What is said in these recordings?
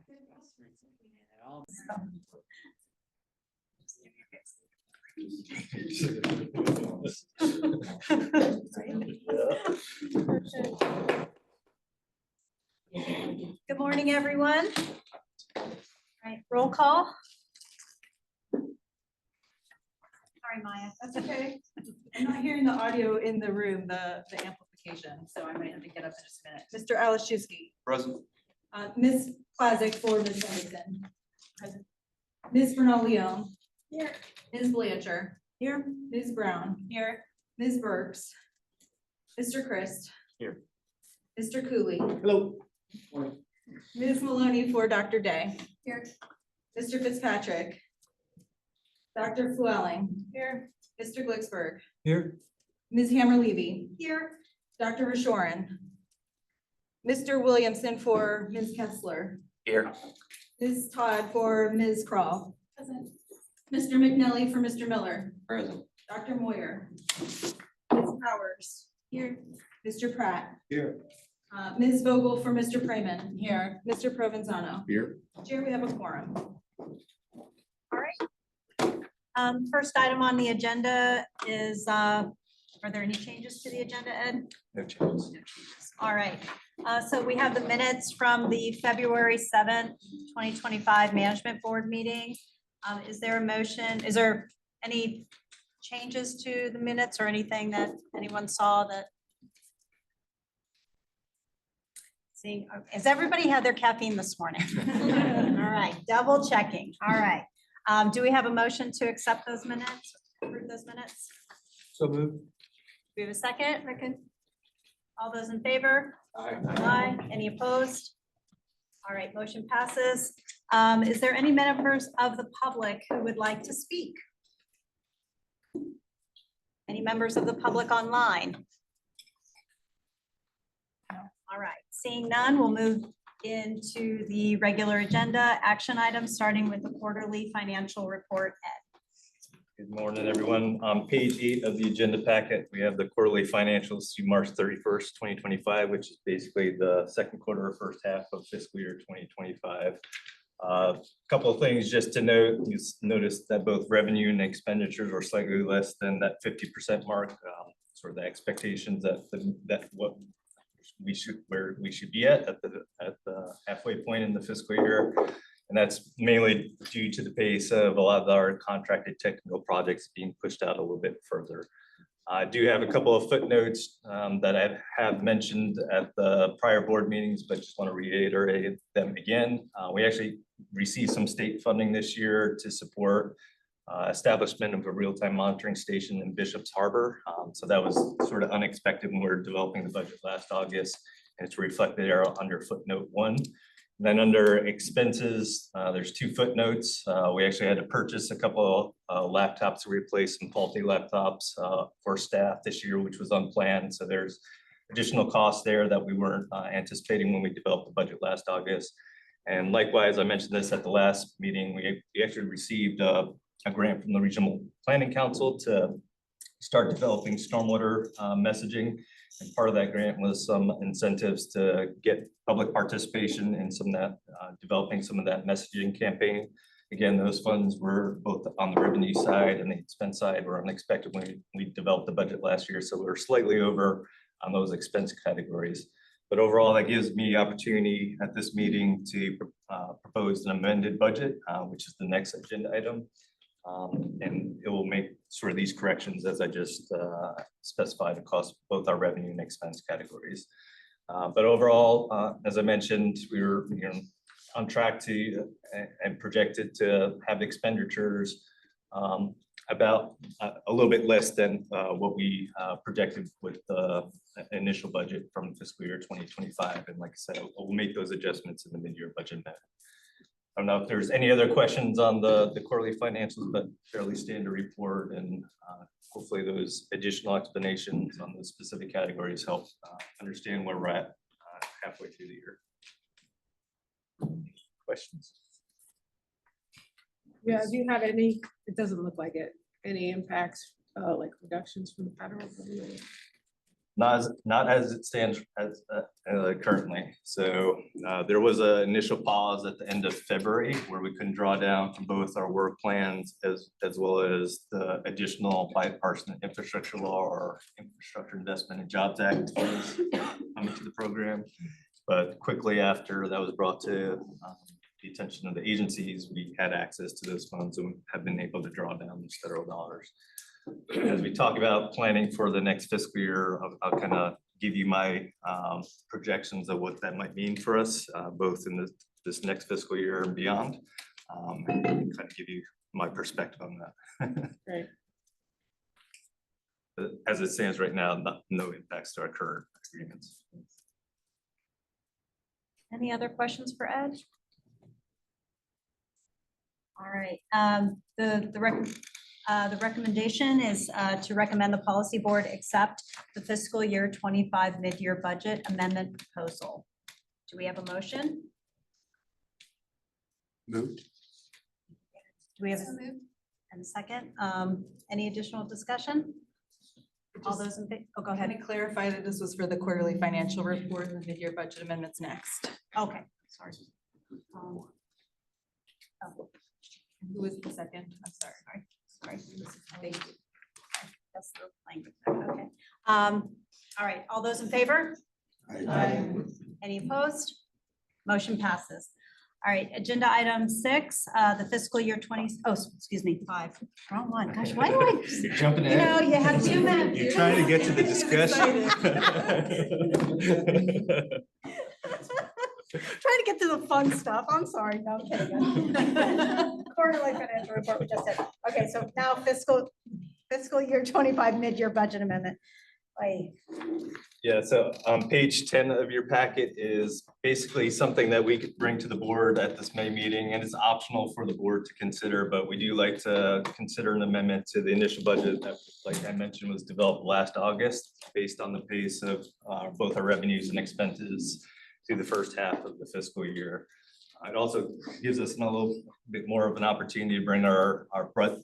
Good morning, everyone. All right, roll call. Sorry, Maya. That's okay. I'm not hearing the audio in the room, the amplification, so I might have to get up in just a minute. Mr. Alashewski. Present. Ms. Plazik for Ms. Henderson. Present. Ms. Bernal Leon. Here. Ms. Blanchard. Here. Ms. Brown. Here. Ms. Burks. Mr. Christ. Here. Mr. Cooley. Hello. Ms. Maloney for Dr. Day. Here. Mr. Fitzpatrick. Dr. Flewelling. Here. Mr. Glicksberg. Here. Ms. Hammer Levy. Here. Dr. Rashoran. Mr. Williamson for Ms. Kessler. Here. Ms. Todd for Ms. Crawl. Present. Mr. McNally for Mr. Miller. Present. Dr. Moyer. Ms. Powers. Here. Mr. Pratt. Here. Ms. Vogel for Mr. Freeman. Here. Mr. Provenzano. Here. Chair, we have a quorum. All right. First item on the agenda is, are there any changes to the agenda, Ed? No changes. No changes. All right. So we have the minutes from the February 7th, 2025 Management Board meeting. Is there a motion? Is there any changes to the minutes or anything that anyone saw that? Seeing, has everybody had their caffeine this morning? All right, double checking. All right. Do we have a motion to accept those minutes, approve those minutes? So moved. Do we have a second? Second. All those in favor? Aye. Aye. Any opposed? All right, motion passes. Is there any members of the public who would like to speak? Any members of the public online? No. All right, seeing none, we'll move into the regular agenda action items, starting with the quarterly financial report. Ed. Good morning, everyone. On page 8 of the agenda packet, we have the quarterly financials through March 31st, 2025, which is basically the second quarter or first half of fiscal year 2025. Couple of things just to note. You notice that both revenue and expenditures are slightly less than that 50% mark. Sort of the expectations that what where we should be at the halfway point in the fiscal year. And that's mainly due to the pace of a lot of our contracted technical projects being pushed out a little bit further. I do have a couple of footnotes that I have mentioned at the prior board meetings, but just want to reiterate them again. We actually received some state funding this year to support establishment of a real-time monitoring station in Bishop's Harbor. So that was sort of unexpected when we were developing the budget last August, and it's reflected there under footnote 1. And then under expenses, there's 2 footnotes. We actually had to purchase a couple of laptops to replace some faulty laptops for staff this year, which was unplanned. So there's additional costs there that we weren't anticipating when we developed the budget last August. And likewise, I mentioned this at the last meeting, we actually received a grant from the Regional Planning Council to start developing stormwater messaging. And part of that grant was some incentives to get public participation in some of that, developing some of that messaging campaign. Again, those funds were both on the revenue side and the expense side were unexpected when we developed the budget last year. So we're slightly over on those expense categories. But overall, that gives me opportunity at this meeting to propose an amended budget, which is the next agenda item. And it will make sort of these corrections as I just specified across both our revenue and expense categories. But overall, as I mentioned, we were on track to and projected to have expenditures about a little bit less than what we projected with the initial budget from fiscal year 2025. And like I said, we'll make those adjustments in the mid-year budget. I don't know if there's any other questions on the quarterly financials, but fairly standard report, and hopefully those additional explanations on the specific categories help understand where we're at halfway through the year. Questions? Yeah, have you had any, it doesn't look like it, any impacts, like reductions from the federal government? Not as it stands as currently. So there was an initial pause at the end of February where we couldn't draw down from both our work plans as well as the additional bipartisan infrastructure law or Infrastructure Investment and Jobs Act funds coming to the program. But quickly after that was brought to the attention of the agencies, we had access to those funds and have been able to draw down these federal dollars. As we talk about planning for the next fiscal year, I'll kind of give you my projections of what that might mean for us, both in this next fiscal year and beyond. And kind of give you my perspective on that. Right. But as it stands right now, no impacts to our current agreements. Any other questions for Ed? All right, the recommendation is to recommend the policy board accept the fiscal year 25 mid-year budget amendment proposal. Do we have a motion? Moved. Do we have a second? Any additional discussion? All those in favor? Oh, go Can ahead. I clarify that this was for the quarterly financial report and the mid-year budget amendments next? Okay, sorry. Oh, Who was the second? I'm sorry. sorry. Thank you. That's the language there, okay. All right, all those in favor? Any opposed? Motion passes. All right, agenda item 6, the fiscal year 5, wrong one. Gosh, why do I? You're jumping You know, you have 2 minutes. You're trying to get to the discussion. Trying to get to the fun stuff. I'm sorry. No, I'm kidding. Quarterly financial report we just did. Okay, so now fiscal year 25 mid-year budget amendment. Yeah, so page 10 of your packet is basically something that we could bring to the board at this May meeting, and it's optional for the board to consider, but we do like to consider an amendment to the initial budget that, like I mentioned, was developed last August based on the pace of both our revenues and expenses through the first half of the fiscal year. It also gives us a little bit more of an opportunity to bring our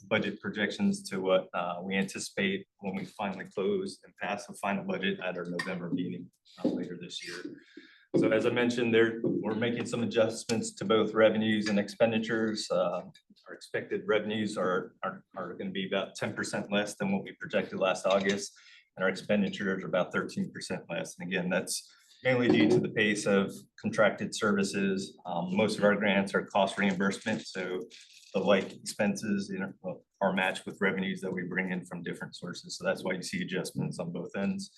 budget projections to what we anticipate when we finally close and pass the final budget at our November meeting later this year. So as I mentioned, we're making some adjustments to both revenues and expenditures. Our expected revenues are going to be about 10% less than what we projected last August, and our expenditures are about 13% less. And again, that's mainly due to the pace of contracted services. Most of our grants are cost reimbursement, so the like expenses are matched with revenues that we bring in from different sources. So that's why you see adjustments on both ends.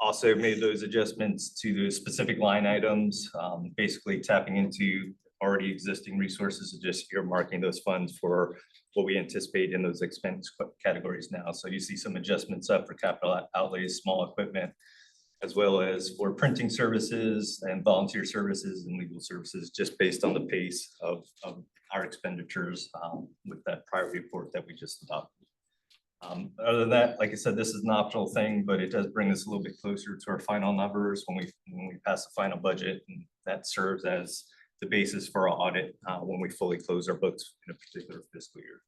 Also made those adjustments to the specific line items, basically tapping into already existing resources and just earmarking those funds for what we anticipate in those expense categories now. So you see some adjustments up for capital outlays, small equipment, as well as for printing services and volunteer services and legal services, just based on the pace of our expenditures with that prior report that we just adopted. Other than that, like I said, this is an optional thing, but it does bring us a little bit closer to our final numbers when we pass the final budget, and that serves as the basis for our audit when we fully close our books in a particular fiscal year.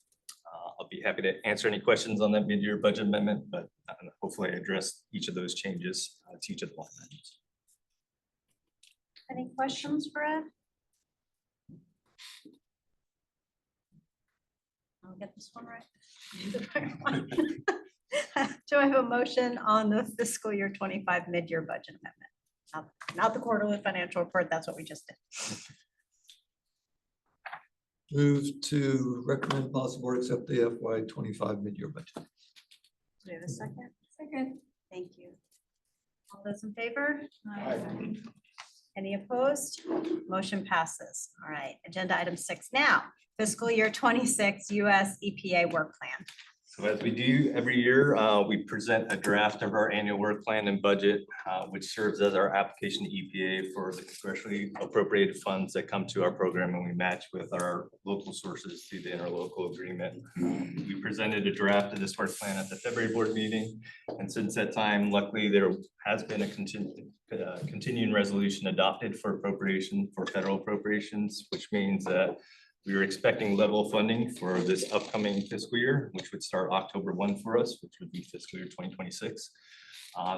I'll be happy to answer any questions on that mid-year budget amendment, but hopefully I address each of those changes to each of the line items. Any questions for Ed? I'll get this one right. Do I have a motion on the fiscal year 25 mid-year budget amendment? Not the quarterly financial report, that's what we just did. Move to recommend policy board accept the FY 25 mid-year budget. Do we have a second? Second. Thank you. All those in favor? Aye. Any opposed? Motion passes. All right, agenda item 6 now, fiscal year 26 US EPA work plan. So as we do every year, we present a draft of our annual work plan and budget, which serves as our application to EPA for the congressionally appropriated funds that come to our program, and we match with our local sources through the interlocal agreement. We presented a draft of this work plan at the February board meeting, and since that time, luckily, there has been a continuing resolution adopted for appropriation for federal appropriations, which means that We were expecting level funding for this upcoming fiscal year, which would start October 1 for us, which would be fiscal year 2026.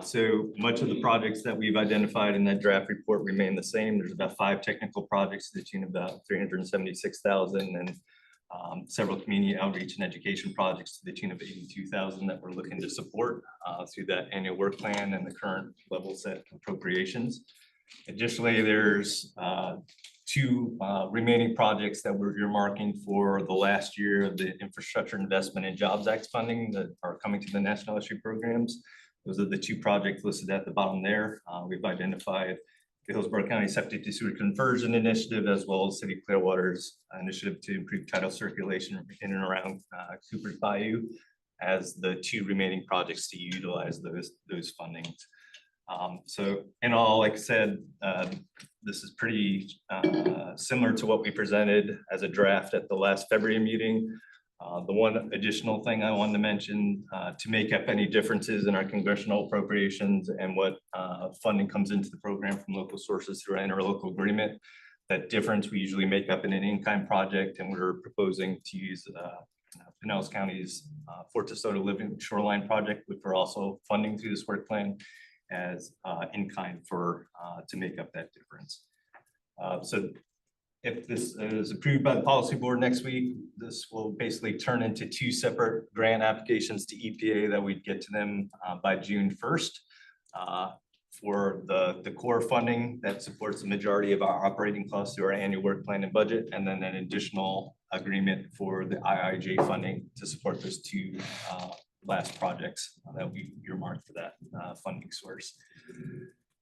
So much of the projects that we've identified in that draft report remain the same. There's about 5 technical projects to the tune of about 376,000, and several community outreach and education projects to the tune of 82,000 that we're looking to support through that annual work plan and the current level set appropriations. Additionally, there's 2 remaining projects that we're earmarking for the last year of the Infrastructure Investment and Jobs Act funding that are coming to the National SU programs. Those are the 2 projects listed at the bottom there. We've identified the Hillsborough County Septic to Sewer Conversion Initiative, as well as City of Clearwater's initiative to improve tidal circulation in and around Cooper's Bayou as the 2 remaining projects to utilize those fundings. So in all, like I said, this is pretty similar to what we presented as a draft at the last February meeting. The one additional thing I wanted to mention to make up any differences in our congressional appropriations and what funding comes into the program from local sources through our interlocal agreement, that difference we usually make up in an in-kind project, and we're proposing to use Pinellas County's Fort DeSoto Living Shoreline project, which we're also funding through this work plan as in-kind for to make up that difference. So if this is approved by the policy board next week, this will basically turn into 2 separate grant applications to EPA that we'd get to them by June 1st for the core funding that supports the majority of our operating costs through our annual work plan and budget, and then an additional agreement for the IIJ funding to support those 2 last projects that we earmarked for that funding source.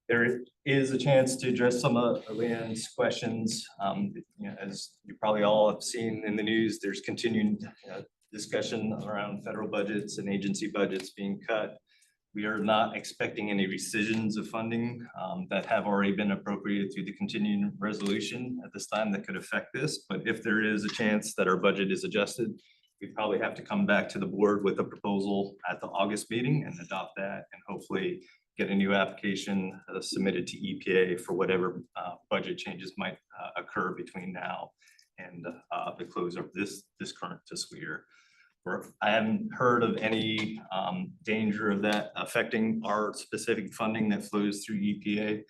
There is a chance to address some of Leanne's questions. As you probably all have seen in the news, there's continued discussion around federal budgets and agency budgets being cut. We are not expecting any rescissions of funding that have already been appropriated through the continuing resolution at this time that could affect this. But if there is a chance that our budget is adjusted, we probably have to come back to the board with a proposal at the August meeting and adopt that, and hopefully get a new application submitted to EPA for whatever budget changes might occur between now and the close of this current fiscal year. I haven't heard of any danger of that affecting our specific funding that flows through EPA,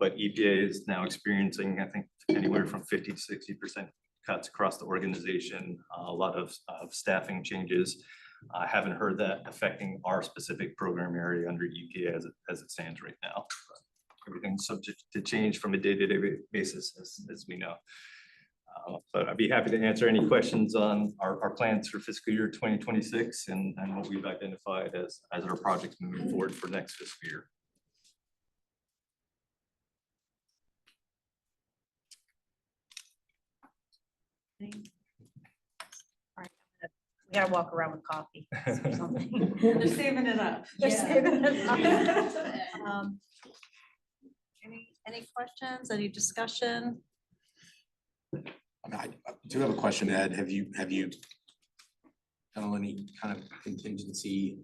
but EPA is now experiencing, I think, anywhere from 50 to 60% cuts across the organization, a lot of staffing changes. I haven't heard that affecting our specific program area under EPA as it stands right now. Everything's subject to change from a day-to-day basis, as we know. But I'd be happy to answer any questions on our plans for fiscal year 2026 and what we've identified as our projects moving forward for next fiscal year. We gotta walk around with coffee or something. They're saving it up. They're Yeah. saving it up. Any questions, any discussion? I do have a question, Ed. Have you done any kind of contingency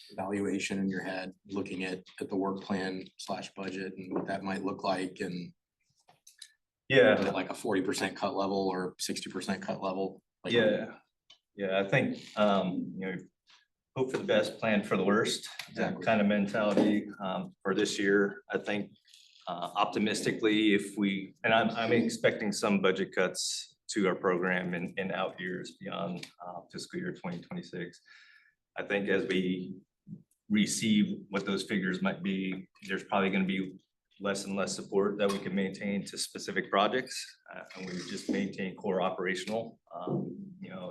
evaluation in your head, looking at the work plan / budget and what that might look like, and Yeah. is it like a 40% cut level or 60% cut level? Like, Yeah, I think, hope for the best, plan for the worst, that Exactly. kind of mentality for this year. I think optimistically, and I'm expecting some budget cuts to our program in out years beyond fiscal year 2026. I think as we receive what those figures might be, there's probably going to be less and less support that we can maintain to specific projects. And we would just maintain core operational,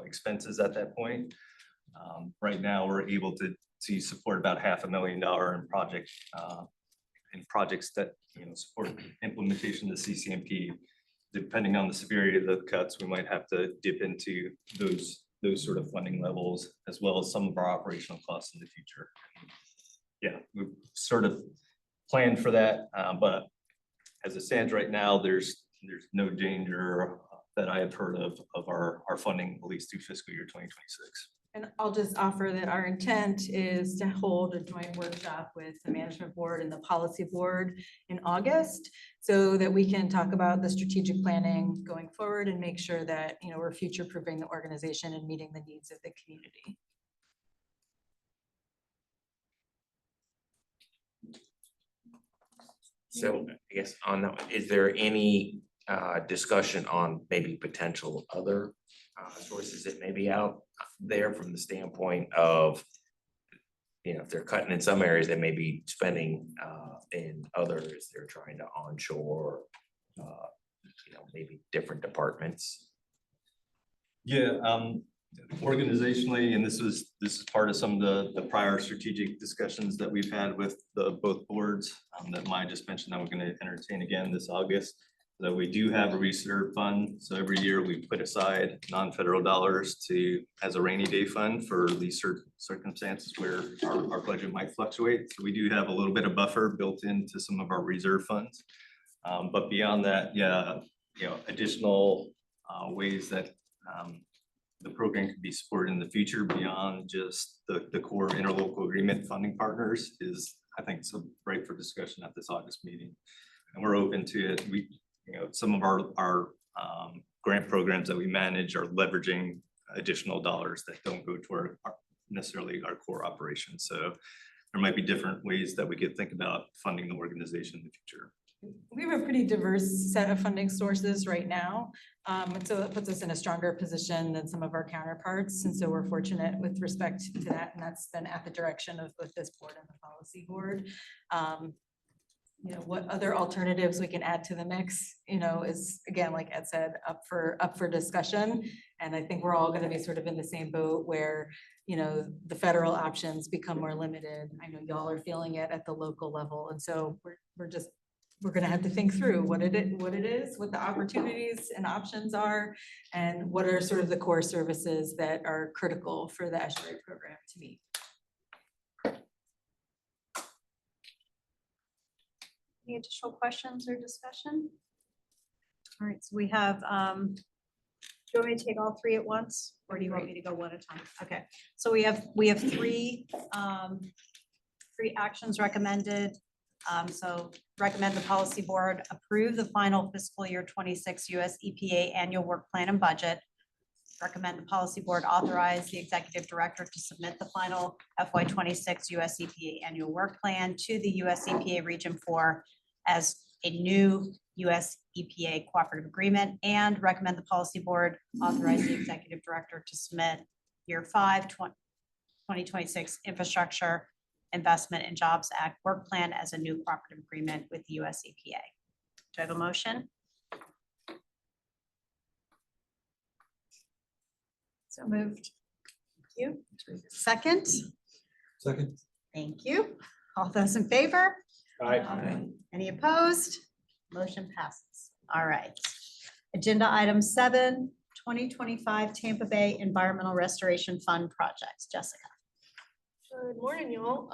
expenses at that point. Right now, we're able to support about $500,000 in projects that, support implementation of the CCMP. Depending on the severity of the cuts, we might have to dip into those sort of funding levels, as well as some of our operational costs in the future. Yeah, we've sort of planned for that, but as it stands right now, there's no danger that I have heard of our funding, at least through fiscal year 2026. And I'll just offer that our intent is to hold a joint workshop with the management board and the policy board in August, so that we can talk about the strategic planning going forward and make sure that, you know, we're future-proofing the organization and meeting the needs of the community. So I guess on that, one, is there any discussion on maybe potential other sources that may be out there from the standpoint of, you know, if they're cutting in some areas, they may be spending in others, they're trying to onshore, you know, maybe different departments. Yeah, organizationally, and this is part of some of the prior strategic discussions that we've had with both boards that Maya just mentioned that we're gonna entertain again this August. That we do have a reserve fund, so every year we put aside non-federal dollars as a rainy day fund for these circumstances where our budget might fluctuate. So we do have a little bit of buffer built into some of our reserve funds. But beyond that, yeah, you know, additional ways that the program could be supported in the future beyond just the core interlocal agreement funding partners is, I think, so right for discussion at this August meeting. And we're open to it. You know, some of our grant programs that we manage are leveraging additional dollars that don't go to necessarily our core operations. So there might be different ways that we could think about funding the organization in the future. We have a pretty diverse set of funding sources right now. And so that puts us in a stronger position than some of our counterparts. And so we're fortunate with respect to that. And that's been at the direction of both this board and the policy board. You know, what other alternatives we can add to the mix, you know, is, again, like Ed said, up for discussion. And I think we're all going to be sort of in the same boat where, you know, the federal options become more limited. I know y'all are feeling it at the local level. And so we're going to have to think through what it is, what the opportunities and options are, and what are sort of the core services that are critical for the estuary program to meet. Any additional questions or discussion? All right, so we have, do you want me to take all three at once, or do you want me to go one at a time? Okay, so we have three actions recommended. So recommend the policy board approve the final fiscal year 26 US EPA annual work plan and budget. Recommend the policy board authorize the executive director to submit the final FY 26 US EPA annual work plan to the US EPA Region 4 as a new US EPA cooperative agreement, and recommend the policy board authorize the executive director to submit year 5 2026 infrastructure investment and jobs act work plan as a new cooperative agreement with the US EPA. Do I have a motion? So moved. Thank you. Second? Second. Thank you. All those in favor? Aye. Any opposed? Motion passes. All right. Agenda item 7, 2025 Tampa Bay Environmental Restoration Fund projects. Jessica. Good morning, y'all.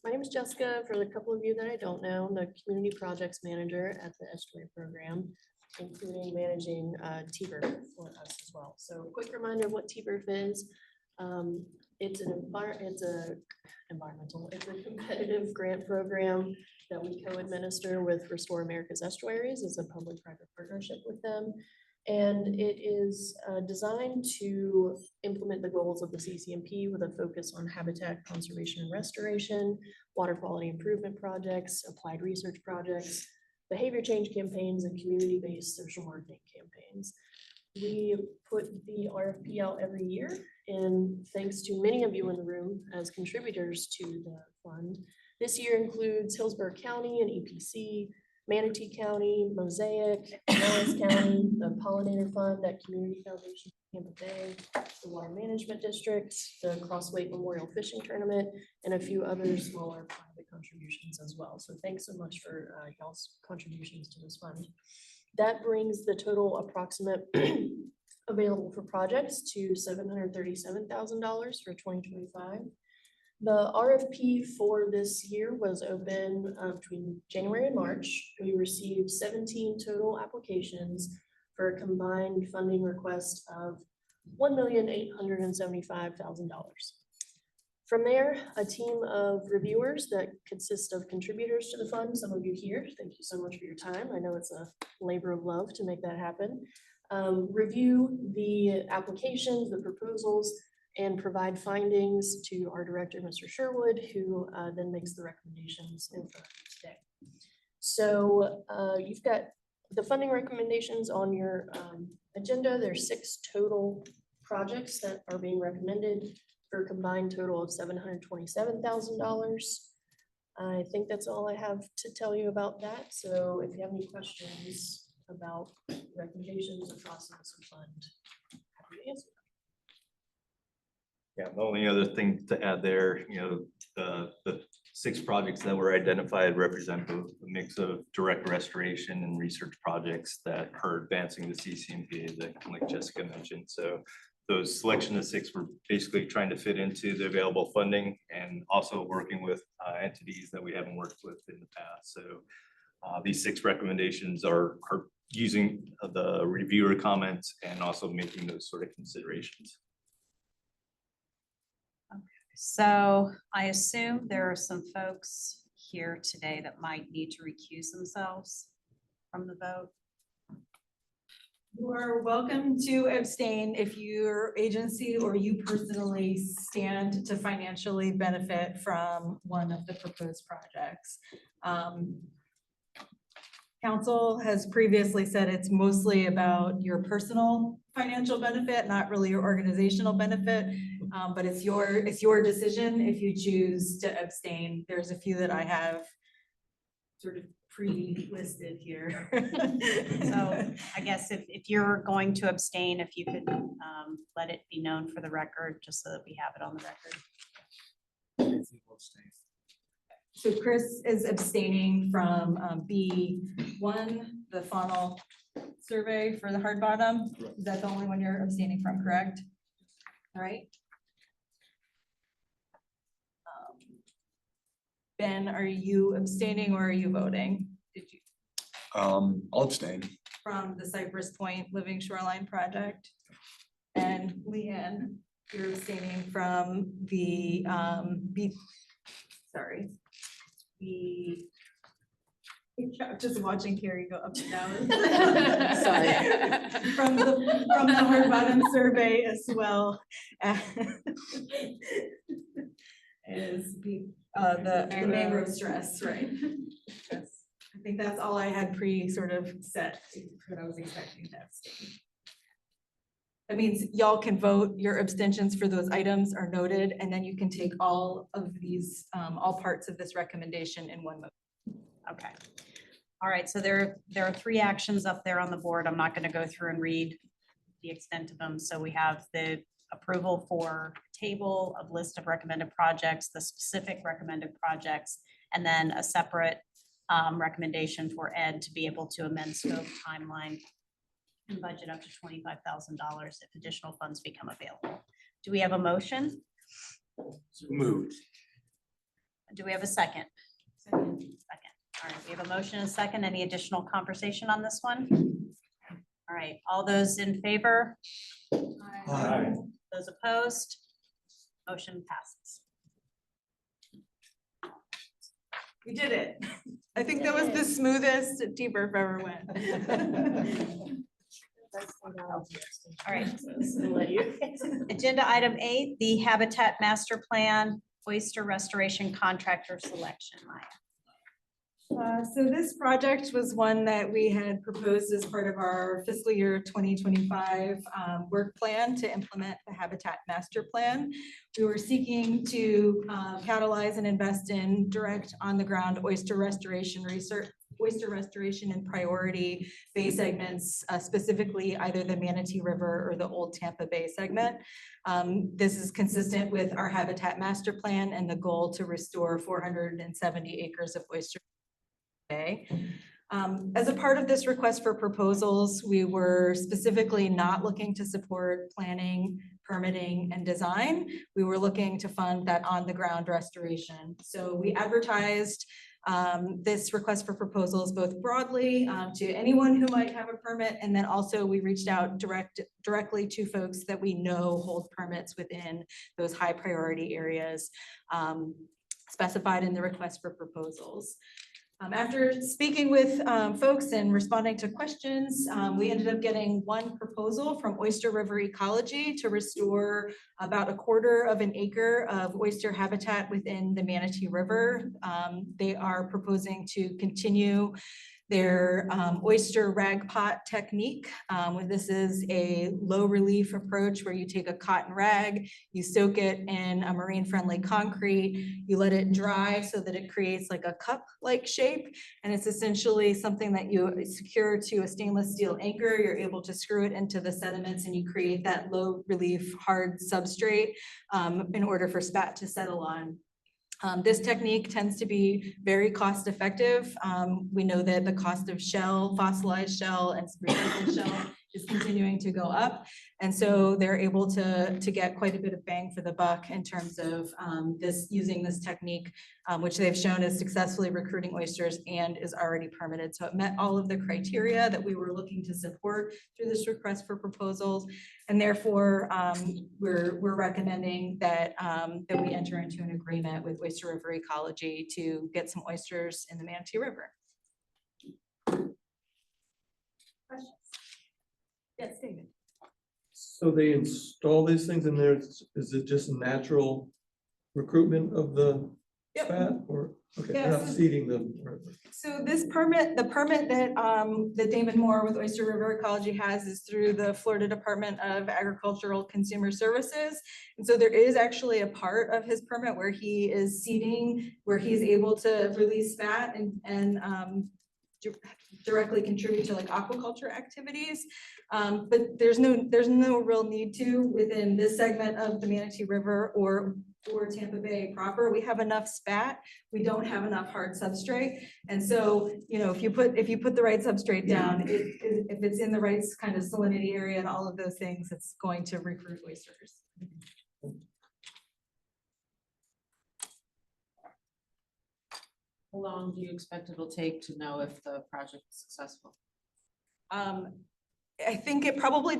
My name is Jessica. For the couple of you that I don't know, I'm the Community Projects Manager at the estuary program, including managing TBRF for us as well. So quick reminder of what TBRF is. It's a competitive grant program that we co-administer with Restore America's Estuaries. It's a public-private partnership with them. And it is designed to implement the goals of the CCMP with a focus on habitat conservation and restoration, water quality improvement projects, applied research projects, behavior change campaigns, and community-based social marketing campaigns. We put the RFP out every year, and thanks to many of you in the room as contributors to the fund. This year includes Hillsborough County and EPC, Manatee County, Mosaic, Morris County, the Pollinator Fund at Community Foundation Tampa Bay, the Water Management District, the Crossway Memorial Fishing Tournament, and a few other smaller private contributions as well. So thanks so much for y'all's contributions to this fund. That brings the total approximate available for projects to $737,000 for 2025. The RFP for this year was open between January and March. We received 17 total applications for a combined funding request of $1,875,000. From there, a team of reviewers that consist of contributors to the fund, some of you here, thank you so much for your time. I know it's a labor of love to make that happen. Review the applications, the proposals, and provide findings to our director, Mr. Sherwood, who then makes the recommendations in front of you today. So you've got the funding recommendations on your agenda. There's 6 total projects that are being recommended for a combined total of $727,000. I think that's all I have to tell you about that. So if you have any questions about recommendations or process or fund, happy to answer. Yeah, the only other thing to add there, the 6 projects that were identified represent a mix of direct restoration and research projects that are advancing the CCMPA, like Jessica mentioned. So those selection of 6 were basically trying to fit into the available funding and also working with entities that we haven't worked with in the past. So these 6 recommendations are using the reviewer comments and also making those sort of considerations. So I assume there are some folks here today that might need to recuse themselves from the vote. You are welcome to abstain if your agency or you personally stand to financially benefit from one of the proposed projects. Council has previously said it's mostly about your personal financial benefit, not really your organizational benefit. But it's your decision if you choose to abstain. There's a few that I have sort of pre-listed here. So I guess if you're going to abstain, if you could let it be known for the record, just so that we have it on the record. So Chris is abstaining from B1, the funnel survey for the hard bottom. Is that the only one you're abstaining from, correct? All right. Ben, are you abstaining or are you voting? Did you I'll abstain. from the Cypress Point Living Shoreline Project? And Leanne, you're abstaining from the just watching Carrie go up and down. Sorry. From the hard bottom survey as well. Is the mangrove stress, right? Yes. I think that's all I had sort of set, what I was expecting to abstain. That means y'all can vote, your abstentions for those items are noted, and then you can take all of these, all parts of this recommendation in one vote. Okay. All right, so there are 3 actions up there on the board. I'm not going to go through and read the extent of them. So we have the approval for table of list of recommended projects, the specific recommended projects, and then a separate recommendation for Ed to be able to amend scope, timeline, and budget up to $25,000 if additional funds become available. Do we have a motion? So moved. Do we have a second? Second. All right, we have a motion and a second. Any additional conversation on this one? All right, all those in favor? Aye. Those opposed? Motion passes. We did it. I think that was the smoothest debrief ever went. All right. Agenda item 8, the Habitat Master Plan Oyster Restoration Contractor Selection. Maya. So this project was one that we had proposed as part of our fiscal year 2025 work plan to implement the Habitat Master Plan. We were seeking to catalyze and invest in direct on-the-ground oyster restoration research, oyster restoration in priority bay segments, specifically either the Manatee River or the Old Tampa Bay segment. This is consistent with our Habitat Master Plan and the goal to restore 470 acres of oyster bay. As a part of this request for proposals, we were specifically not looking to support planning, permitting, and design. We were looking to fund that on-the-ground restoration. So we advertised this request for proposals both broadly to anyone who might have a permit, and then also we reached out directly to folks that we know hold permits within those high priority areas specified in the request for proposals. After speaking with folks and responding to questions, we ended up getting one proposal from Oyster River Ecology to restore about 1/4 of an acre of oyster habitat within the Manatee River. They are proposing to continue their oyster rag pot technique. This is a low relief approach where you take a cotton rag, you soak it in a marine friendly concrete, you let it dry so that it creates like a cup-like shape. And it's essentially something that you secure to a stainless steel anchor. You're able to screw it into the sediments and you create that low relief hard substrate in order for spat to settle on. This technique tends to be very cost effective. We know that the cost of shell, fossilized shell and recycled shell is continuing to go up. And so they're able to get quite a bit of bang for the buck in terms of using this technique, which they've shown is successfully recruiting oysters and is already permitted. So it met all of the criteria that we were looking to support through this request for proposals. And therefore, we're recommending that we enter into an agreement with Oyster River Ecology to get some oysters in the Manatee River. Questions? Yes, David. So they install these things in there, is it just a natural recruitment of the Yep. spat or, okay, they're Yeah, not so- seeding them? So this permit, the permit that that Damon Moore with Oyster River Ecology has is through the Florida Department of Agricultural Consumer Services. And so there is actually a part of his permit where he is seeding, where he's able to release spat and directly contribute to like aquaculture activities. But there's no real need to within this segment of the Manatee River or Tampa Bay proper. We have enough spat. We don't have enough hard substrate. And so, you know, if you put the right substrate down, if it's in the right kind of salinity area and all of those things, it's going to recruit oysters. How long do you expect it'll take to know if the project is successful? I think it probably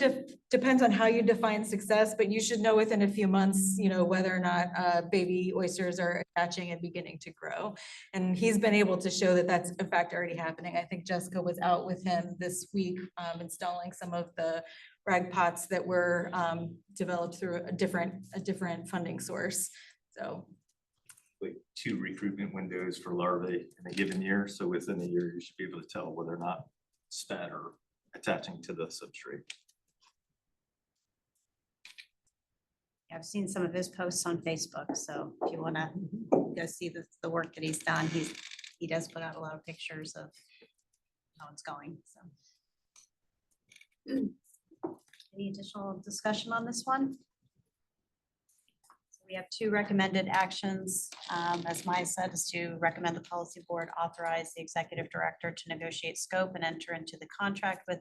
depends on how you define success, but you should know within a few months, you know, whether or not baby oysters are attaching and beginning to grow. And he's been able to show that that's in fact already happening. I think Jessica was out with him this week installing some of the rag pots that were developed through a different funding source. So. Like 2 recruitment windows for larvae in a given year. So within a year, you should be able to tell whether or not spat are attaching to the substrate. I've seen some of his posts on Facebook, so if you want to go see the work that he's done, he does put out a lot of pictures of how it's going, so. Any additional discussion on this one? So we have 2 recommended actions. As Maya said, is to recommend the policy board authorize the executive director to negotiate scope and enter into the contract with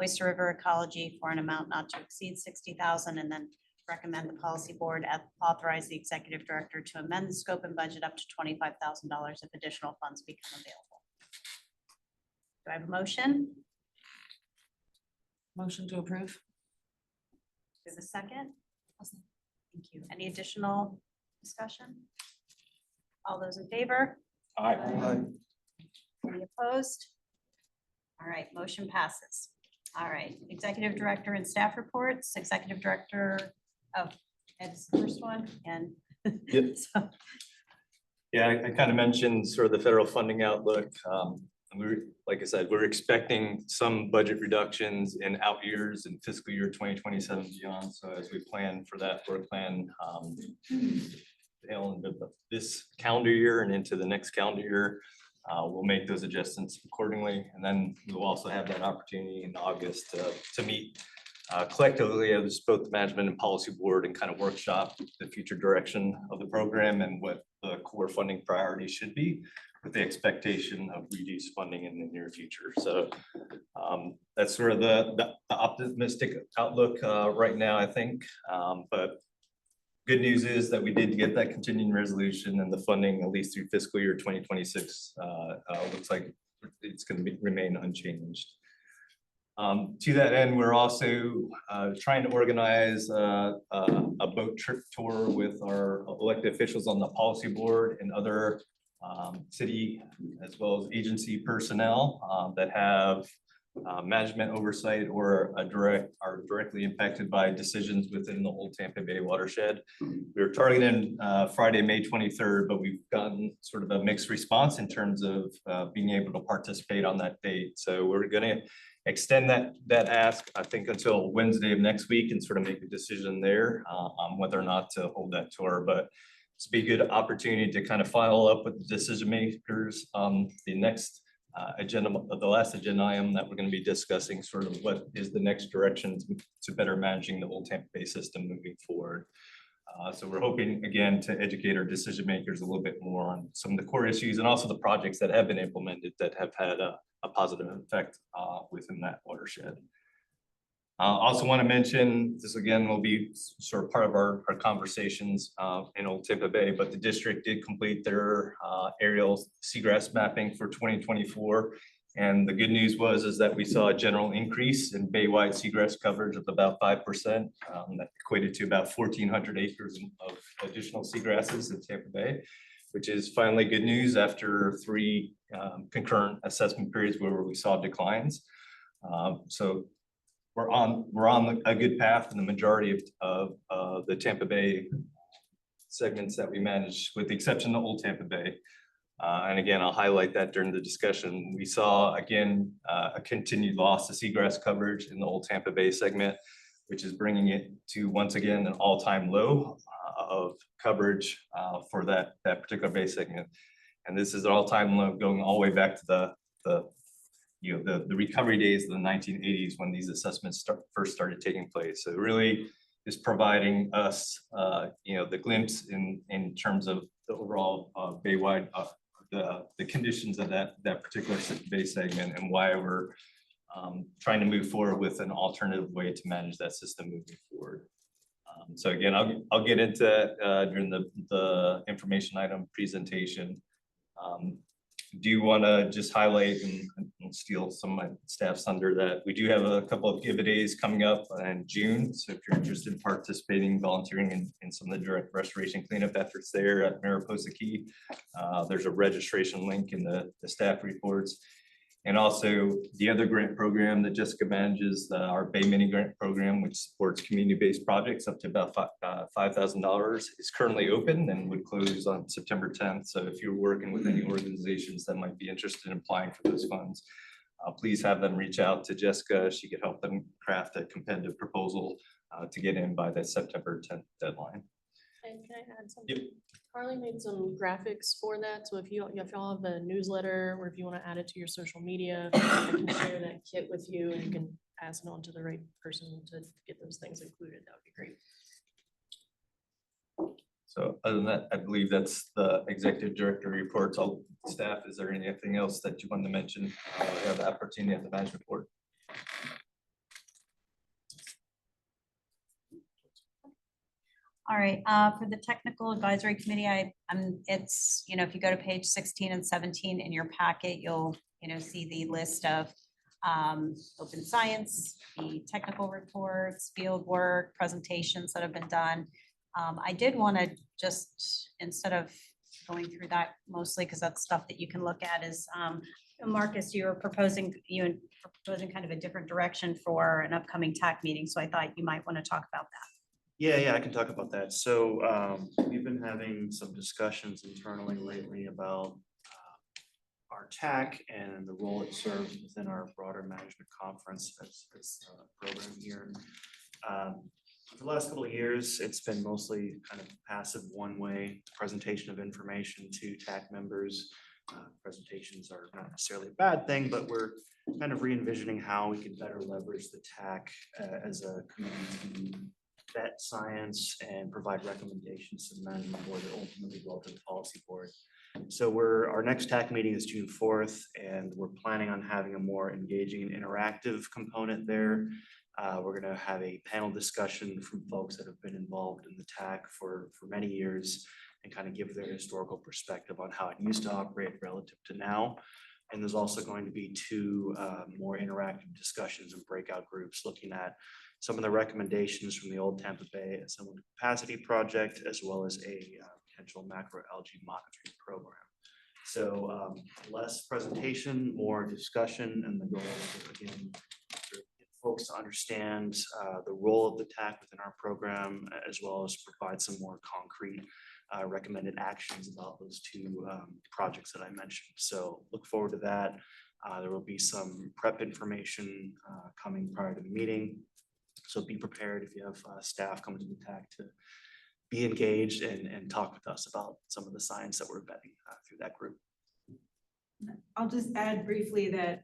Oyster River Ecology for an amount not to exceed $60,000, and then recommend the policy board authorize the executive director to amend the scope and budget up to $25,000 if additional funds become available. Do I have a motion? Motion to approve? Do I have a second? Thank you. Any additional discussion? All those in favor? Aye. Any opposed? All right, motion passes. All right, executive director and staff reports, executive director, oh, Ed's the first one, and Yep. so, Yeah, I kind of mentioned sort of the federal funding outlook. And like I said, we're expecting some budget reductions in out years in fiscal year 2027 beyond. So as we plan for that work plan, tail end of this calendar year and into the next calendar year, we'll make those adjustments accordingly. And then we'll also have that opportunity in August to meet collectively as both the management and policy board and kind of workshop the future direction of the program and what the core funding priorities should be, with the expectation of reduced funding in the near future. So that's sort of the optimistic outlook right now, I think. But good news is that we did get that continuing resolution and the funding, at least through fiscal year 2026, looks like it's going to remain unchanged. To that end, we're also trying to organize a boat trip tour with our elected officials on the policy board and other city as well as agency personnel that have management oversight or are directly impacted by decisions within the Old Tampa Bay watershed. We were targeting Friday, May 23rd, but we've gotten sort of a mixed response in terms of being able to participate on that date. So we're gonna extend that ask, I think, until Wednesday of next week and sort of make a decision there on whether or not to hold that tour. But it's be a good opportunity to kind of follow up with the decision makers. The next agenda, the last agenda item that we're going to be discussing sort of what is the next direction to better managing the Old Tampa Bay system moving forward. So we're hoping again to educate our decision makers a little bit more on some of the core issues and also the projects that have been implemented that have had a positive effect within that watershed. Also want to mention, this again will be sort of part of our conversations in Old Tampa Bay, but the district did complete their aerial seagrass mapping for 2024. And the good news is that we saw a general increase in bay-wide seagrass coverage of about 5%. That equated to about 1,400 acres of additional seagrasses in Tampa Bay, which is finally good news after 3 concurrent assessment periods where we saw declines. So we're on a good path in the majority of the Tampa Bay segments that we manage, with the exception of Old Tampa Bay. And again, I'll highlight that during the discussion. We saw again a continued loss of seagrass coverage in the Old Tampa Bay segment, which is bringing it to once again an all-time low of coverage for that particular bay segment. And this is an all-time low going all the way back to the recovery days of the 1980s when these assessments first started taking place. So it really is providing us, the glimpse in terms of the overall bay-wide, the conditions of that particular bay segment and why we're trying to move forward with an alternative way to manage that system moving forward. So again, I'll get into that during the information item presentation. Do you want to just highlight and steal some of my staff's thunder that we do have a couple of give days coming up in June. So if you're interested in participating, volunteering in some of the direct restoration cleanup efforts there at Mariposa Key, there's a registration link in the staff reports. And also the other grant program that Jessica manages, our Bay Mini Grant Program, which supports community-based projects up to about $5,000, is currently open and would close on September 10th. So if you're working with any organizations that might be interested in applying for those funds, please have them reach out to Jessica. She could help them craft a competitive proposal to get in by the September 10th deadline. And can I add something? Yep. Carly made some graphics for that, so if y'all have the newsletter, or if you want to add it to your social media, I can share that kit with you, and you can pass it on to the right person to get those things included. That would be great. So other than that, I believe that's the executive director reports. All staff, is there anything else that you wanted to mention? We have the opportunity at the management board. All right, for the technical advisory committee, it's, if you go to page 16 and 17 in your packet, you'll, see the list of open science, the technical reports, field work, presentations that have been done. I did want to just, instead of going through that mostly, because that's stuff that you can look at, is Marcus, you were proposing kind of a different direction for an upcoming TAC meeting. So I thought you might want to talk about that. Yeah, I can talk about that. So we've been having some discussions internally lately about our TAC and the role it serves within our broader management conference as a program here. For the last couple of years, it's been mostly kind of passive one-way presentation of information to TAC members. Presentations are not necessarily a bad thing, but we're kind of re-envisioning how we could better leverage the TAC as a community to vet science and provide recommendations to the management board that ultimately go to the policy board. So our next TAC meeting is June 4th, and we're planning on having a more engaging and interactive component there. We're gonna have a panel discussion from folks that have been involved in the TAC for many years and kind of give their historical perspective on how it used to operate relative to now. And there's also going to be two more interactive discussions and breakout groups looking at some of the recommendations from the old Tampa Bay Assembly Capacity Project, as well as a potential macroalgae monitoring program. So less presentation, more discussion, and the goal is to, again, to get folks to understand the role of the TAC within our program, as well as provide some more concrete recommended actions about those two projects that I mentioned. So look forward to that. There will be some prep information coming prior to the meeting. So be prepared if you have staff coming to the TAC to be engaged and talk with us about some of the science that we're vetting through that group. I'll just add briefly that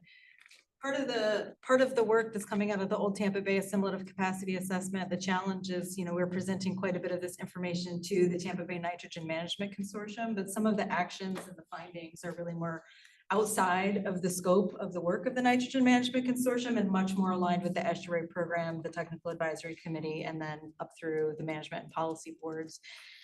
part of the work that's coming out of the old Tampa Bay Assimilative Capacity Assessment, the challenge is, we're presenting quite a bit of this information to the Tampa Bay Nitrogen Management Consortium, but some of the actions and the findings are really more outside of the scope of the work of the Nitrogen Management Consortium and much more aligned with the estuary program, the technical advisory committee, and then up through the management and policy boards.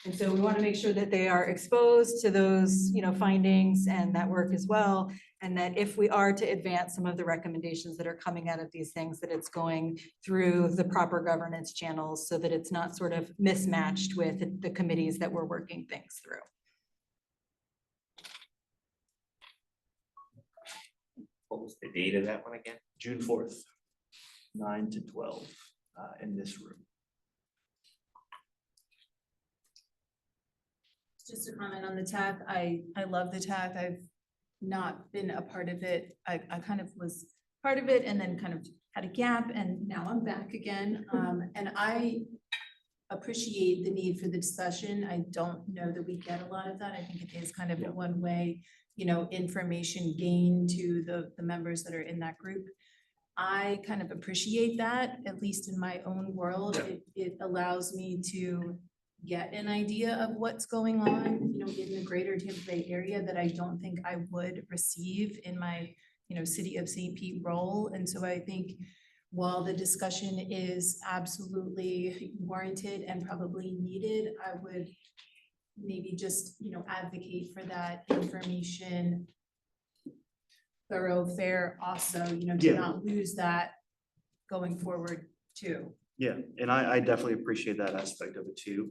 And so we want to make sure that they are exposed to those, findings and that work as well. And that if we are to advance some of the recommendations that are coming out of these things, that it's going through the proper governance channels so that it's not sort of mismatched with the committees that we're working things through. What was the date of that one again? June 4th, 9 to 12 in this room. Just to comment on the TAC, I love the TAC. I've not been a part of it. I kind of was part of it and then kind of had a gap and now I'm back again. And I appreciate the need for the discussion. I don't know that we get a lot of that. I think it is kind of a one-way, information gain to the members that are in that group. I kind of appreciate that, at least in my own world. It allows me to get an idea of what's going on, in the greater Tampa Bay area that I don't think I would receive in my, City of St. Pete role. And so I think while the discussion is absolutely warranted and probably needed, I would maybe just, advocate for that information thoroughfare also, to not lose that going forward too. Yeah, and I definitely appreciate that aspect of it too.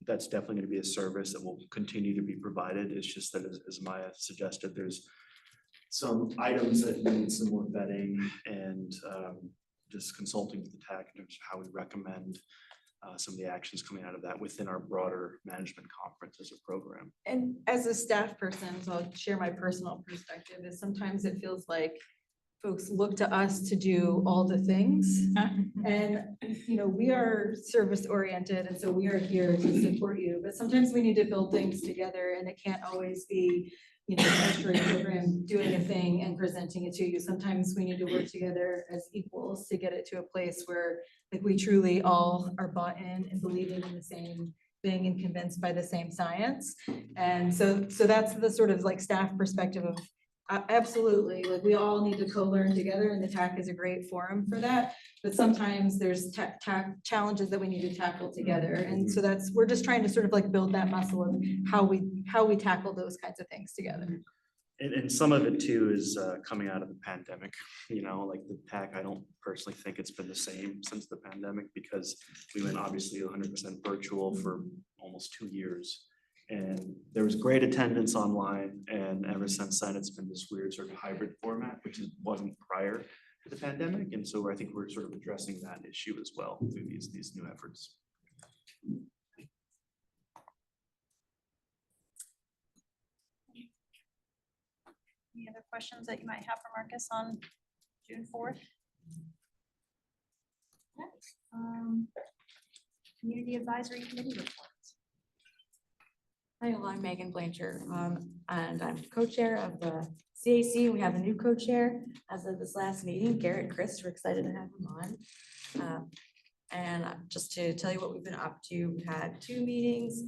That's definitely going to be a service that will continue to be provided. It's just that as Maya suggested, there's some items that need some more vetting and just consulting with the TAC in terms of how we recommend some of the actions coming out of that within our broader management conference as a program. And as a staff person, so I'll share my personal perspective, is sometimes it feels like folks look to us to do all the things. And, we are service oriented, and so we are here to support you, but sometimes we need to build things together and it can't always be, estuary program doing a thing and presenting it to you. Sometimes we need to work together as equals to get it to a place where like we truly all are bought in and believing in the same thing and convinced by the same science. And so that's the sort of like staff perspective of absolutely, like we all need to co-learn together and the TAC is a great forum for that. But sometimes there's challenges that we need to tackle together. And so we're just trying to sort of like build that muscle of how we tackle those kinds of things together. And some of it too is coming out of the pandemic, like the TAC, I don't personally think it's been the same since the pandemic because we went obviously 100% virtual for almost 2 years. And there was great attendance online, and ever since then, it's been this weird sort of hybrid format, which wasn't prior to the pandemic. And so I think we're sort of addressing that issue as well through these new efforts. Any other questions that you might have for Marcus on June 4th? Community Advisory Committee reports. Hi, I'm Megan Blanchard, and I'm co-chair of the CAC. We have a new co-chair as of this last meeting, Garrett Christ. We're excited to have him on. And just to tell you what we've been up to, we had 2 meetings.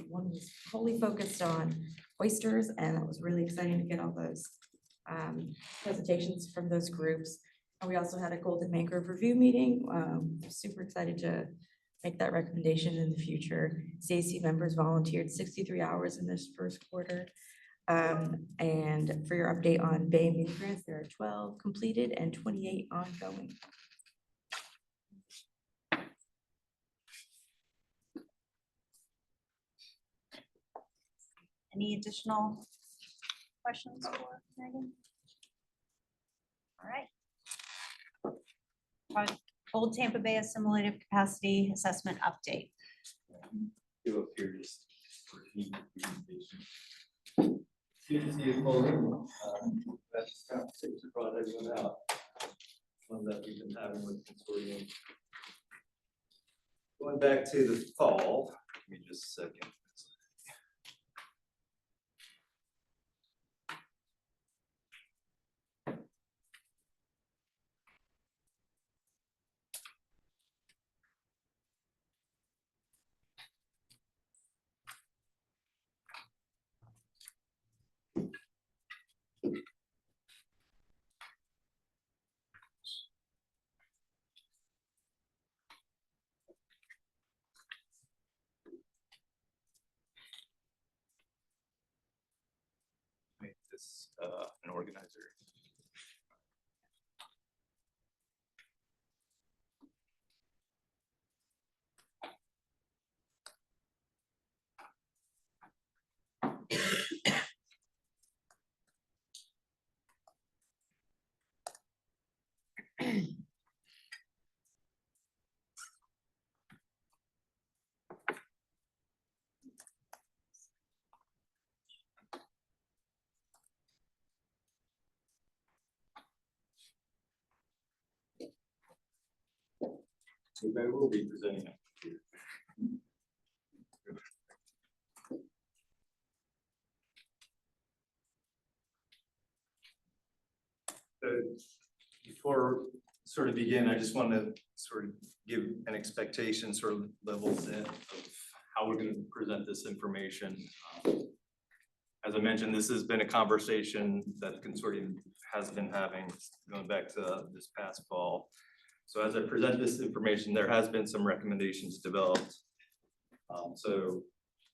One was wholly focused on oysters, and it was really exciting to get all those presentations from those groups. We also had a Golden Mangrove Review meeting. Super excited to make that recommendation in the future. CAC members volunteered 63 hours in this first quarter. And for your update on Bay mini grants, there are 12 completed and 28 ongoing. Any additional questions for Megan? All right. Old Tampa Bay Assimilative Capacity Assessment Update. Go up here just for neat presentation. CDC is closing. That's conversation brought everyone out. One that we've been having with the consortium. Going back to the fall, give me just a second. Make this an organizer. I will be presenting it here. Before sort of begin, I just want to sort of give an expectation, sort of level set of how we're going to present this information. As I mentioned, this has been a conversation that the consortium has been having going back to this past fall. So as I present this information, there has been some recommendations developed. So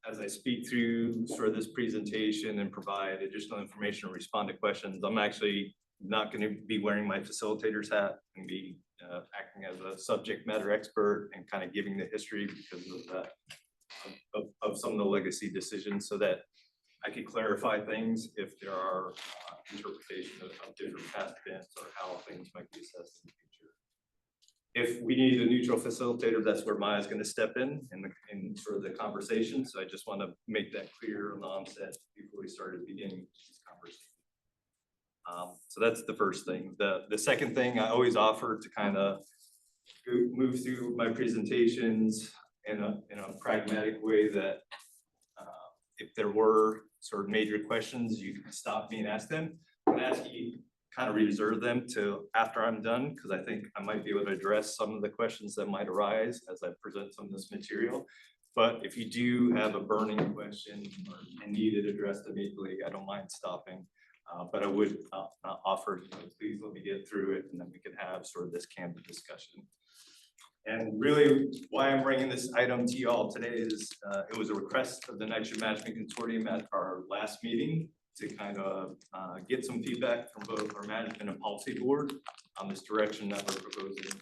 as I speak through sort of this presentation and provide additional information or respond to questions, I'm actually not going to be wearing my facilitator's hat and be acting as a subject matter expert and kind of giving the history because of that, of some of the legacy decisions, so that I could clarify things if there are interpretation of different past events or how things might be assessed in the future. If we need a neutral facilitator, that's where Maya's going to step in sort of the conversation. So I just want to make that clear on the onset before we started beginning this conversation. So that's the first thing. The second thing I always offer to kind of move through my presentations in a pragmatic way, that if there were sort of major questions, you can stop me and ask them. I'm gonna ask you kind of reserve them to after I'm done, because I think I might be able to address some of the questions that might arise as I present some of this material. But if you do have a burning question and need it addressed immediately, I don't mind stopping. But I would offer, please let me get through it, and then we can have sort of this candid discussion. And really, why I'm bringing this item to you all today is it was a request of the Nitrogen Management Consortium at our last meeting to kind of get some feedback from both our management and policy board on this direction that we're proposing.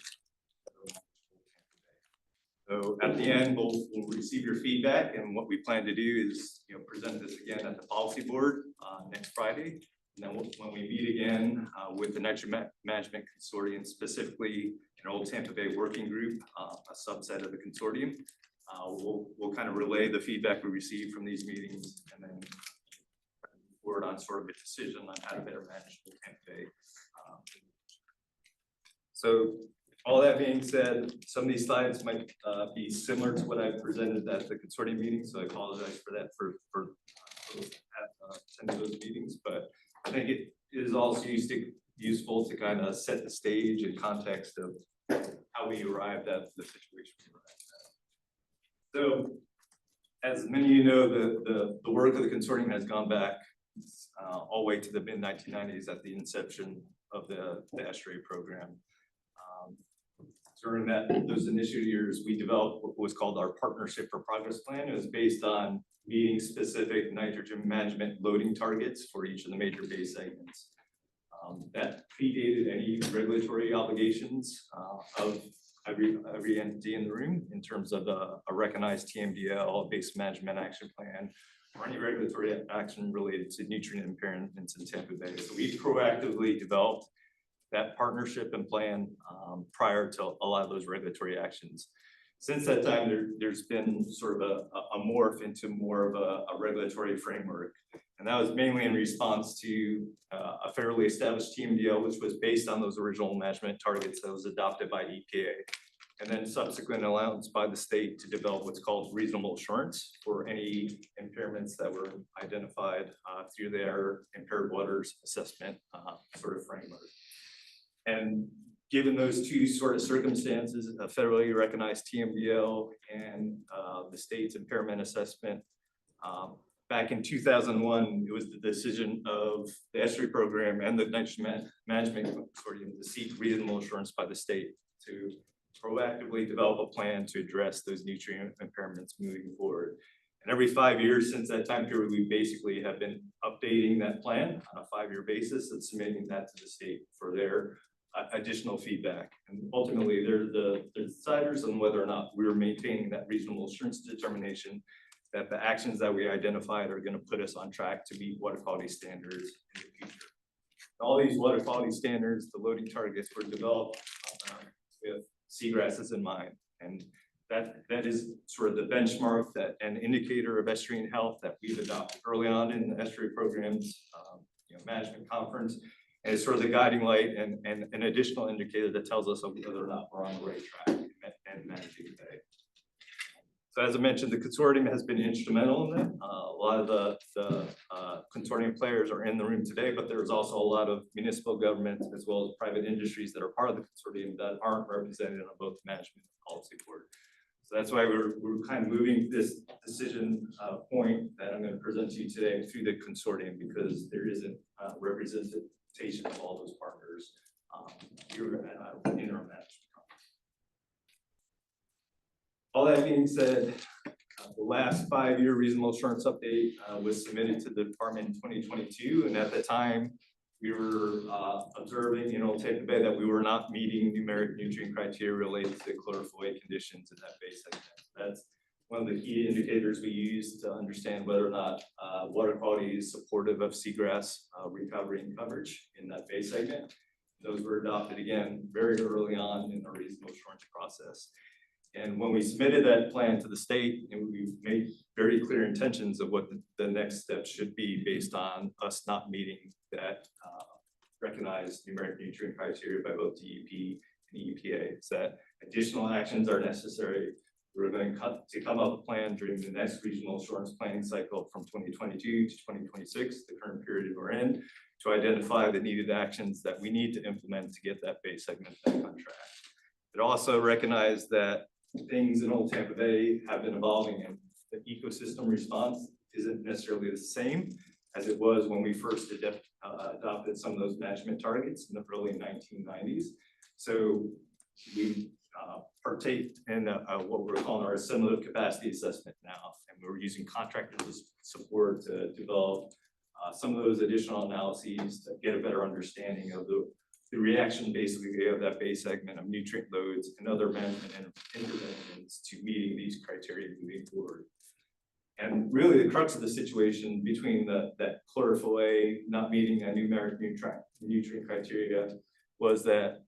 So at the end, we'll receive your feedback, and what we plan to do is present this again at the policy board next Friday. And then when we meet again with the Nitrogen Management Consortium, specifically an Old Tampa Bay Working Group, a subset of the consortium, we'll kind of relay the feedback we receive from these meetings, and then forward on sort of a decision on how to better manage Old Tampa Bay. So all that being said, some of these slides might be similar to what I presented at the consortium meeting, so I apologize for that for attending those meetings, but I think it is also useful to kind of set the stage and context of how we arrived at the situation we arrived at. So, as many of you know, the work of the consortium has gone back all the way to the mid-1990s at the inception of the estuary program. During those initial years, we developed what was called our Partnership for Progress Plan. It was based on meeting specific nitrogen management loading targets for each of the major bay segments. That predated any regulatory obligations of every entity in the room in terms of a recognized TMDL, base management action plan, or any regulatory action related to nutrient impairments in Tampa Bay. So we proactively developed that partnership and plan prior to a lot of those regulatory actions. Since that time, there's been sort of a morph into more of a regulatory framework. And that was mainly in response to a fairly established TMDL, which was based on those original management targets that was adopted by EPA. And then subsequent allowance by the state to develop what's called reasonable assurance for any impairments that were identified through their impaired waters assessment sort of framework. And given those two sort of circumstances, a federally recognized TMDL and the state's impairment assessment, back in 2001, it was the decision of the estuary program and the nitrogen management consortium to seek reasonable assurance by the state to proactively develop a plan to address those nutrient impairments moving forward. And every 5 years since that time period, we basically have been updating that plan on a 5-year basis and submitting that to the state for their additional feedback. And ultimately, they're the deciders on whether or not we're maintaining that reasonable assurance determination that the actions that we identified are going to put us on track to meet water quality standards in the future. All these water quality standards, the loading targets were developed with seagrasses in mind. And that is sort of the benchmark, that an indicator of estuarine health that we've adopted early on in the estuary programs management conference. And it's sort of the guiding light and an additional indicator that tells us of whether or not we're on the right track and managing the bay. So as I mentioned, the consortium has been instrumental in that. A lot of the consortium players are in the room today, but there's also a lot of municipal governments as well as private industries that are part of the consortium that aren't represented on both management and policy board. So that's why we're kind of moving this decision point that I'm going to present to you today through the consortium, because there isn't representation of all those partners here in our management. All that being said, the last 5-year reasonable assurance update was submitted to the department in 2022. And at the time, we were observing in Old Tampa Bay that we were not meeting numeric nutrient criteria related to chlorophyll conditions in that bay segment. That's one of the key indicators we use to understand whether or not water quality is supportive of seagrass recovery and coverage in that bay segment. Those were adopted again very early on in the reasonable assurance process. And when we submitted that plan to the state, we made very clear intentions of what the next steps should be based on us not meeting that recognized numeric nutrient criteria by both DEP and EPA. It's that additional actions are necessary. We're going to come up with a plan during the next regional assurance planning cycle from 2022 to 2026, the current period we're in, to identify the needed actions that we need to implement to get that bay segment back on track. It also recognized that things in Old Tampa Bay have been evolving, and the ecosystem response isn't necessarily the same as it was when we first adopted some of those management targets in the early 1990s. So we partake in what we're calling our assimilative capacity assessment now, and we're using contractors' support to develop some of those additional analyses to get a better understanding of the reaction basically of that bay segment of nutrient loads and other management interventions to meeting these criteria moving forward. And really the crux of the situation between that chlorophyll A not meeting that numeric nutrient criteria was that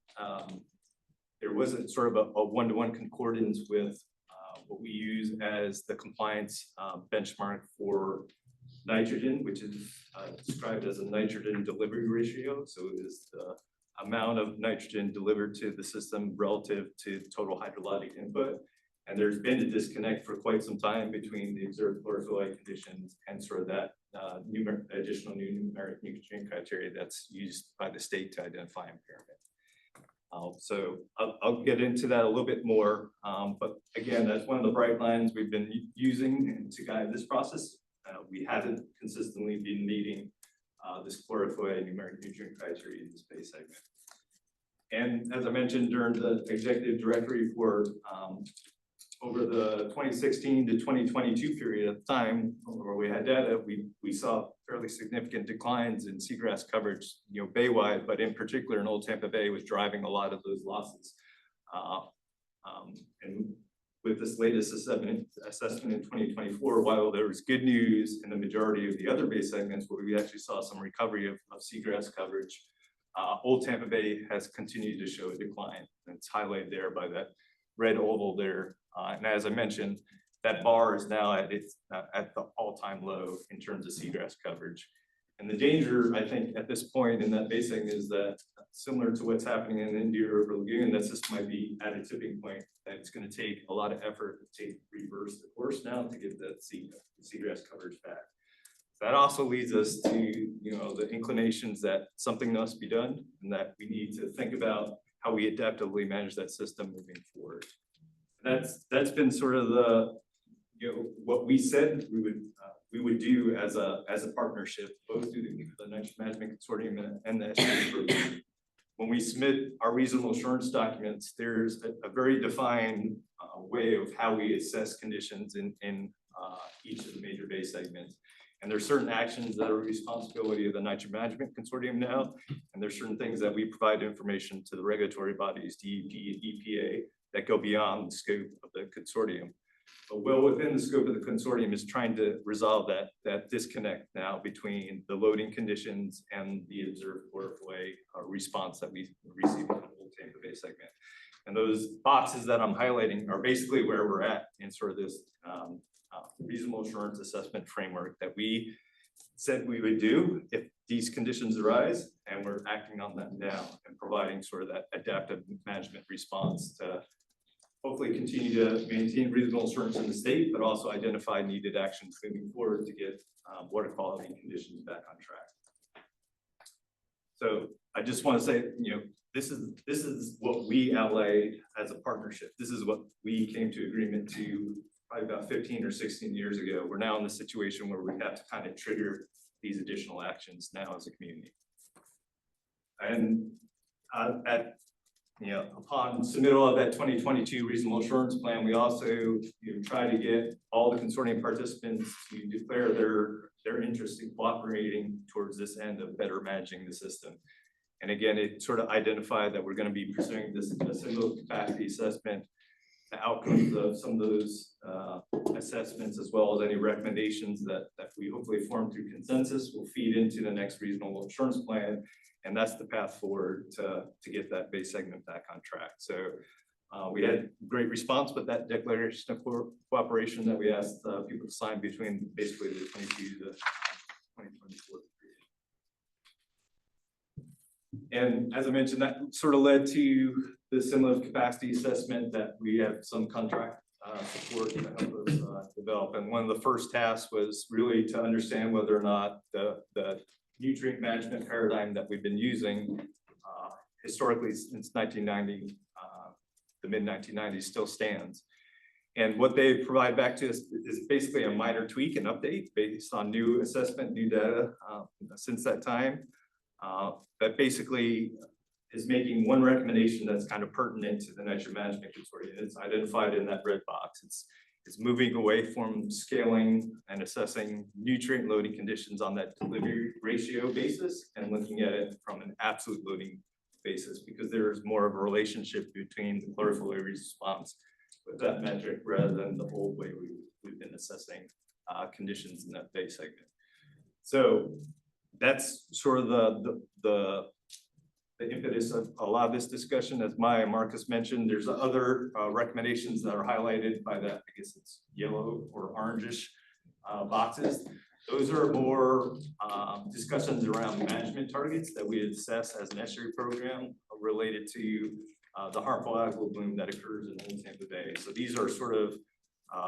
there wasn't sort of a one-to-one concordance with what we use as the compliance benchmark for nitrogen, which is described as a nitrogen delivery ratio. So it is the amount of nitrogen delivered to the system relative to total hydrologic input. And there's been a disconnect for quite some time between the observed chlorophyll conditions and sort of that additional numeric nutrient criteria that's used by the state to identify impairment. So I'll get into that a little bit more. But again, that's one of the bright lines we've been using to guide this process. We haven't consistently been meeting this chlorofluoride numeric nutrient criteria in this base segment. And as I mentioned during the executive directory report, over the 2016 to 2022 period of time, where we had data, we saw fairly significant declines in seagrass coverage, baywide, but in particular in Old Tampa Bay was driving a lot of those losses. And with this latest assessment in 2024, while there was good news in the majority of the other bay segments where we actually saw some recovery of seagrass coverage, Old Tampa Bay has continued to show a decline. And it's highlighted there by that red oval there. And as I mentioned, that bar is now at the all-time low in terms of seagrass coverage. And the danger, I think, at this point in that basin is that similar to what's happening in India River Lagoon, that system might be at a tipping point, that it's going to take a lot of effort to reverse the course now to get that seagrass coverage back. That also leads us to, the inclinations that something must be done and that we need to think about how we adaptively manage that system moving forward. That's been sort of the, what we said we would do as a partnership, both through the Nitrogen Management Consortium and the SCA program. When we submit our reasonable assurance documents, there's a very defined way of how we assess conditions in each of the major bay segments. And there's certain actions that are responsibility of the Nitrogen Management Consortium now, and there's certain things that we provide information to the regulatory bodies, DEP and EPA, that go beyond the scope of the consortium. But well within the scope of the consortium is trying to resolve that disconnect now between the loading conditions and the observed waterway response that we receive from the Old Tampa Bay segment. And those boxes that I'm highlighting are basically where we're at in sort of this reasonable assurance assessment framework that we said we would do if these conditions arise, and we're acting on them now and providing sort of that adaptive management response to hopefully continue to maintain reasonable assurance in the state, but also identify needed actions moving forward to get water quality conditions back on track. So I just want to say, this is what we outlaid as a partnership. This is what we came to agreement to probably about 15 or 16 years ago. We're now in the situation where we have to kind of trigger these additional actions now as a community. And upon submittal of that 2022 reasonable assurance plan, we also try to get all the consortium participants to declare their interest in cooperating towards this end of better managing the system. And again, it sort of identified that we're going to be pursuing this single capacity assessment. The outcomes of some of those assessments, as well as any recommendations that we hopefully form through consensus, will feed into the next reasonable assurance plan. And that's the path forward to get that base segment back on track. So we had great response with that declaration of cooperation that we asked people to sign between basically the 22 to the 2024 period. And as I mentioned, that sort of led to the similar capacity assessment that we have some contract support to help us develop. And one of the first tasks was really to understand whether or not the nutrient management paradigm that we've been using historically since 1990, the mid 1990s, still stands. And what they provide back to us is basically a minor tweak and update based on new assessment, new data since that time. That basically is making one recommendation that's kind of pertinent to the Nitrogen Management Consortium. It's identified in that red box. It's moving away from scaling and assessing nutrient loading conditions on that delivery ratio basis and looking at it from an absolute loading basis, because there's more of a relationship between the chlorofluoride response with that metric rather than the old way we've been assessing conditions in that base segment. So that's sort of the impetus of a lot of this discussion. As Maya and Marcus mentioned, there's other recommendations that are highlighted by that, I guess it's yellow or orangish boxes. Those are more discussions around management targets that we assess as an estuary program related to the harmful algal bloom that occurs in Old Tampa Bay. So these are sort of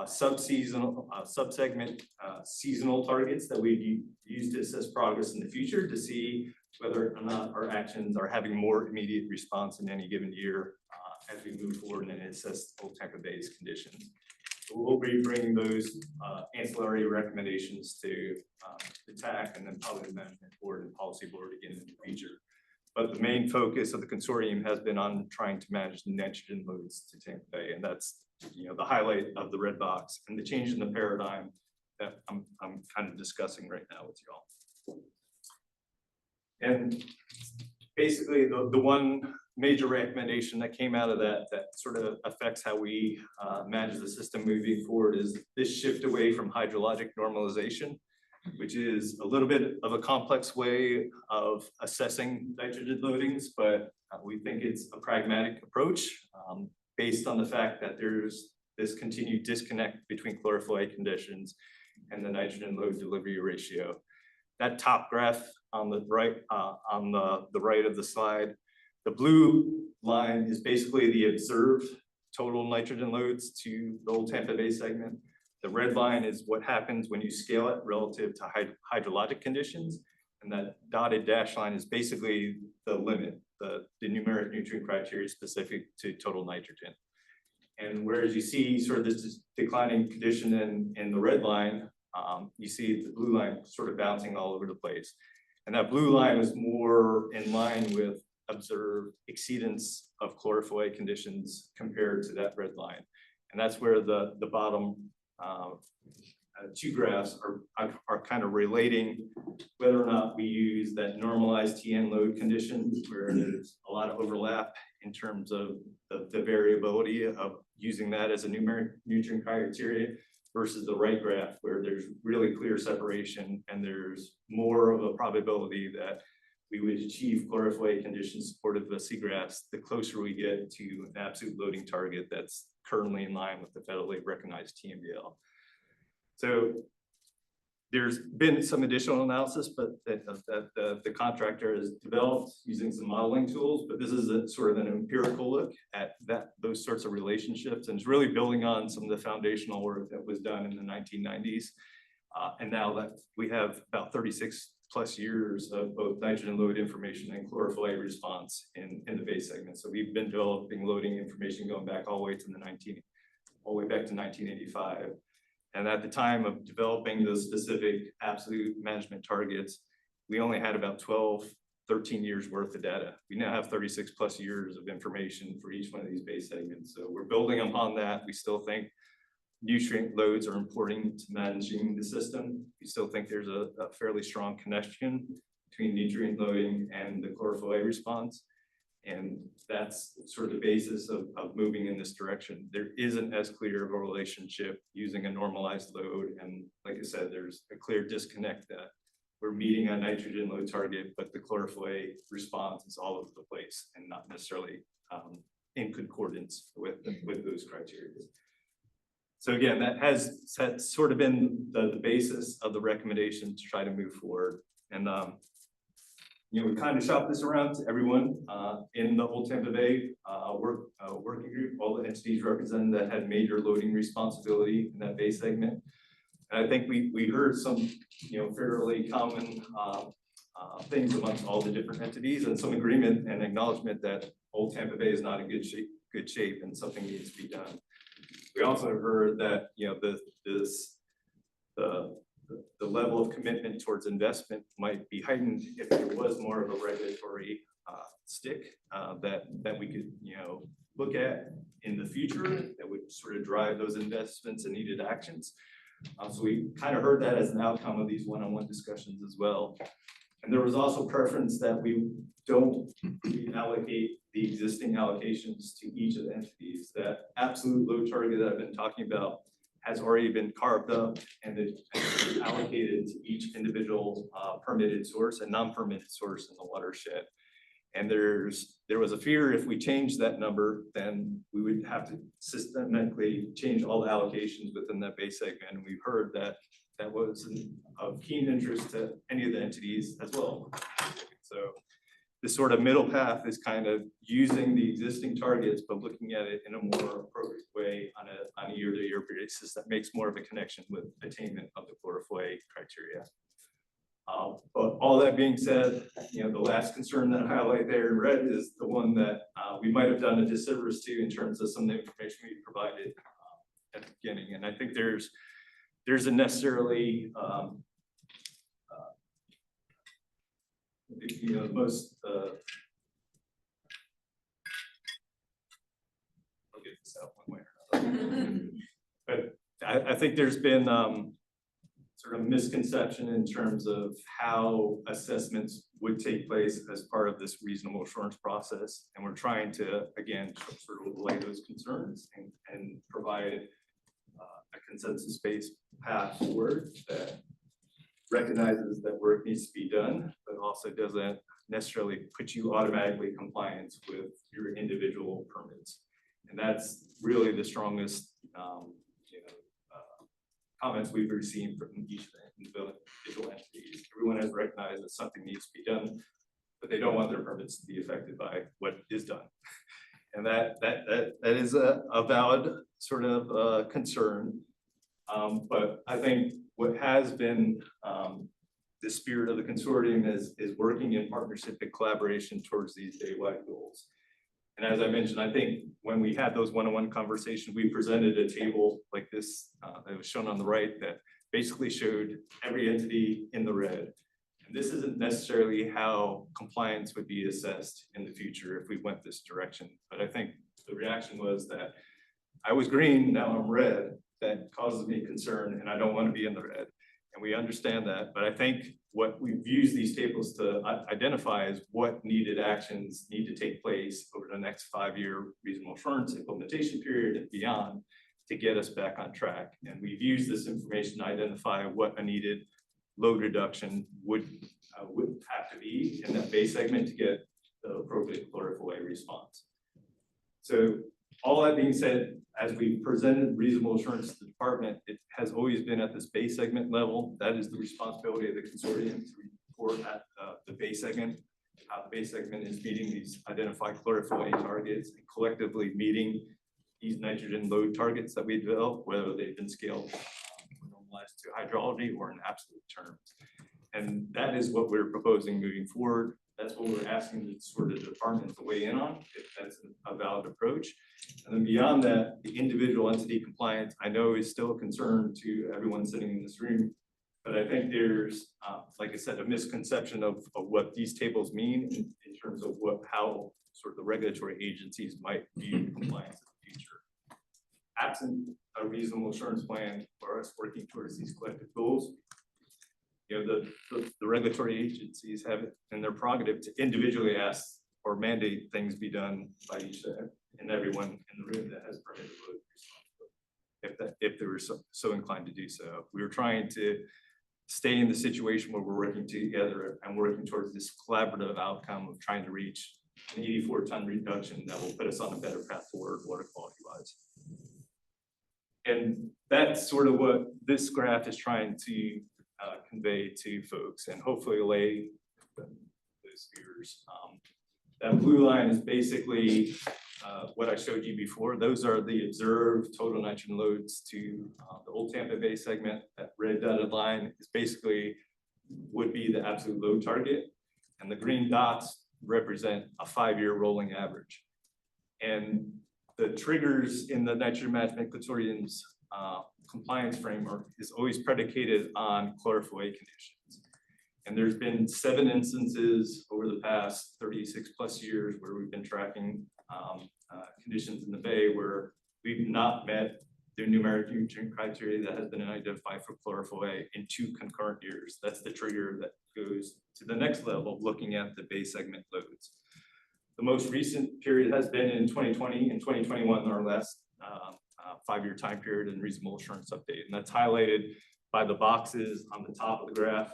sub-seasonal, sub-segment seasonal targets that we use to assess progress in the future to see whether or not our actions are having more immediate response in any given year as we move forward and assess Old Tampa Bay's conditions. We'll be bringing those ancillary recommendations to the TAC and then probably the management board and policy board again in the future. But the main focus of the consortium has been on trying to manage the nitrogen loads to Tampa Bay, and that's, you know, the highlight of the red box and the change in the paradigm that I'm kind of discussing right now with y'all. And basically, the one major recommendation that came out of that sort of affects how we manage the system moving forward is this shift away from hydrologic normalization, which is a little bit of a complex way of assessing nitrogen loadings, but we think it's a pragmatic approach based on the fact that there's this continued disconnect between chlorophyll conditions and the nitrogen load delivery ratio. That top graph on the right of the slide, the blue line is basically the observed total nitrogen loads to the old Tampa Bay segment. The red line is what happens when you scale it relative to hydrologic conditions. And that dotted dash line is basically the limit, the numeric nutrient criteria specific to total nitrogen. And whereas you see sort of this declining condition in the red line, you see the blue line sort of bouncing all over the place. And that blue line is more in line with observed exceedance of chlorophyll conditions compared to that red line. And that's where the bottom two graphs are kind of relating whether or not we use that normalized TN load condition where there's a lot of overlap in terms of the variability of using that as a numeric nutrient criteria versus the right graph where there's really clear separation and there's more of a probability that we would achieve chlorophyll conditions supportive of seagrass the closer we get to an absolute loading target that's currently in line with the federally recognized TMDL. So there's been some additional analysis, but that the contractor has developed using some modeling tools, but this is a sort of an empirical look at those sorts of relationships, and it's really building on some of the foundational work that was done in the 1990s. And now that we have about 36 plus years of both nitrogen load information and chlorophyll response in the Bay segment. So we've been developing loading information going back all the way to all the way back to 1985. And at the time of developing those specific absolute management targets, we only had about 12, 13 years worth of data. We now have 36 plus years of information for each one of these Bay segments. So we're building upon that. We still think nutrient loads are important to managing the system. We still think there's a fairly strong connection between nutrient loading and the chlorophyll response. And that's sort of the basis of moving in this direction. There isn't as clear of a relationship using a normalized load. And like I said, there's a clear disconnect that we're meeting a nitrogen load target, but the chlorophyll response is all over the place and not necessarily in concordance with those criteria. So again, that's sort of been the basis of the recommendation to try to move forward. And you know, we kind of shopped this around to everyone in the whole Tampa Bay working group, all the entities represented that had major loading responsibility in that Bay segment. And I think we heard some, you know, fairly common things amongst all the different entities and some agreement and acknowledgement that old Tampa Bay is not in good shape and something needs to be done. We also heard that, you know, the level of commitment towards investment might be heightened if there was more of a regulatory stick that we could, you know, look at in the future that would sort of drive those investments and needed actions. So we kind of heard that as an outcome of these one-on-one discussions as well. And there was also preference that we don't allocate the existing allocations to each of the entities. That absolute load target that I've been talking about has already been carved up and it's allocated to each individual permitted source and non-permitted source in the watershed. And there was a fear if we changed that number, then we would have to systematically change all the allocations within that Bay segment. And we've heard that that was of keen interest to any of the entities as well. So this sort of middle path is kind of using the existing targets, but looking at it in a more appropriate way on a year-to-year basis that makes more of a connection with attainment of the chlorophyll criteria. But all that being said, you know, the last concern that I highlight there in red is the one that we might have done a disservice to in terms of some of the information we provided at the beginning, and I think there's a necessarily, most, I'll get this out one way or another. But I think there's been, sort of misconception in terms of how assessments would take place as part of this reasonable assurance process. And we're trying to, again, sort of relay those concerns and provide a consensus-based path forward that recognizes that work needs to be done, but also doesn't necessarily put you automatically in compliance with your individual permits. And that's really the strongest, comments we've received from each of the individual entities. Everyone has recognized that something needs to be done, but they don't want their permits to be affected by what is done. And that is a valid sort of concern. But I think what has been the spirit of the consortium is working in partnership and collaboration towards these statewide goals. And as I mentioned, I think when we had those one-on-one conversations, we presented a table like this that was shown on the right that basically showed every entity in the red. And this isn't necessarily how compliance would be assessed in the future if we went this direction. But I think the reaction was that I was green, now I'm red. That causes me concern, and I don't want to be in the red. And we understand that, but I think what we've used these tables to identify is what needed actions need to take place over the next 5-year reasonable assurance implementation period and beyond to get us back on track. And we've used this information to identify what a needed load reduction would have to be in that base segment to get the appropriate chlorophyll response. So all that being said, as we presented reasonable assurance to the department, it has always been at this base segment level. That is the responsibility of the consortium to report at the base segment. How the base segment is meeting these identified chlorophyll targets and collectively meeting these nitrogen load targets that we develop, whether they've been scaled or normalized to hydrology or in absolute terms. And that is what we're proposing moving forward. That's what we're asking the sort of department to weigh in on, if that's a valid approach. And then beyond that, the individual entity compliance, I know is still a concern to everyone sitting in this room. But I think there's, like I said, a misconception of what these tables mean in terms of how sort of the regulatory agencies might view compliance in the future. Absent a reasonable assurance plan for us working towards these collective goals, the regulatory agencies have it in their prerogative to individually ask or mandate things be done by each and everyone in the room that has permitted load, if they were so inclined to do so. We were trying to stay in the situation where we're working together and working towards this collaborative outcome of trying to reach an 84-ton reduction that will put us on a better path forward water quality wise. And that's sort of what this graph is trying to convey to folks and hopefully allay those fears. That blue line is basically what I showed you before. Those are the observed total nitrogen loads to the old Tampa Bay segment. That red dotted line is basically would be the absolute load target. And the green dots represent a 5-year rolling average. And the triggers in the Nitrogen Management Consortium's compliance framework is always predicated on chlorophyll conditions. And there's been 7 instances over the past 36 plus years where we've been tracking conditions in the bay where we've not met the numeric nutrient criteria that has been identified for chlorophyll in 2 concurrent years. That's the trigger that goes to the next level, looking at the base segment loads. The most recent period has been in 2020 and 2021, our last 5-year time period and reasonable assurance update. And that's highlighted by the boxes on the top of the graph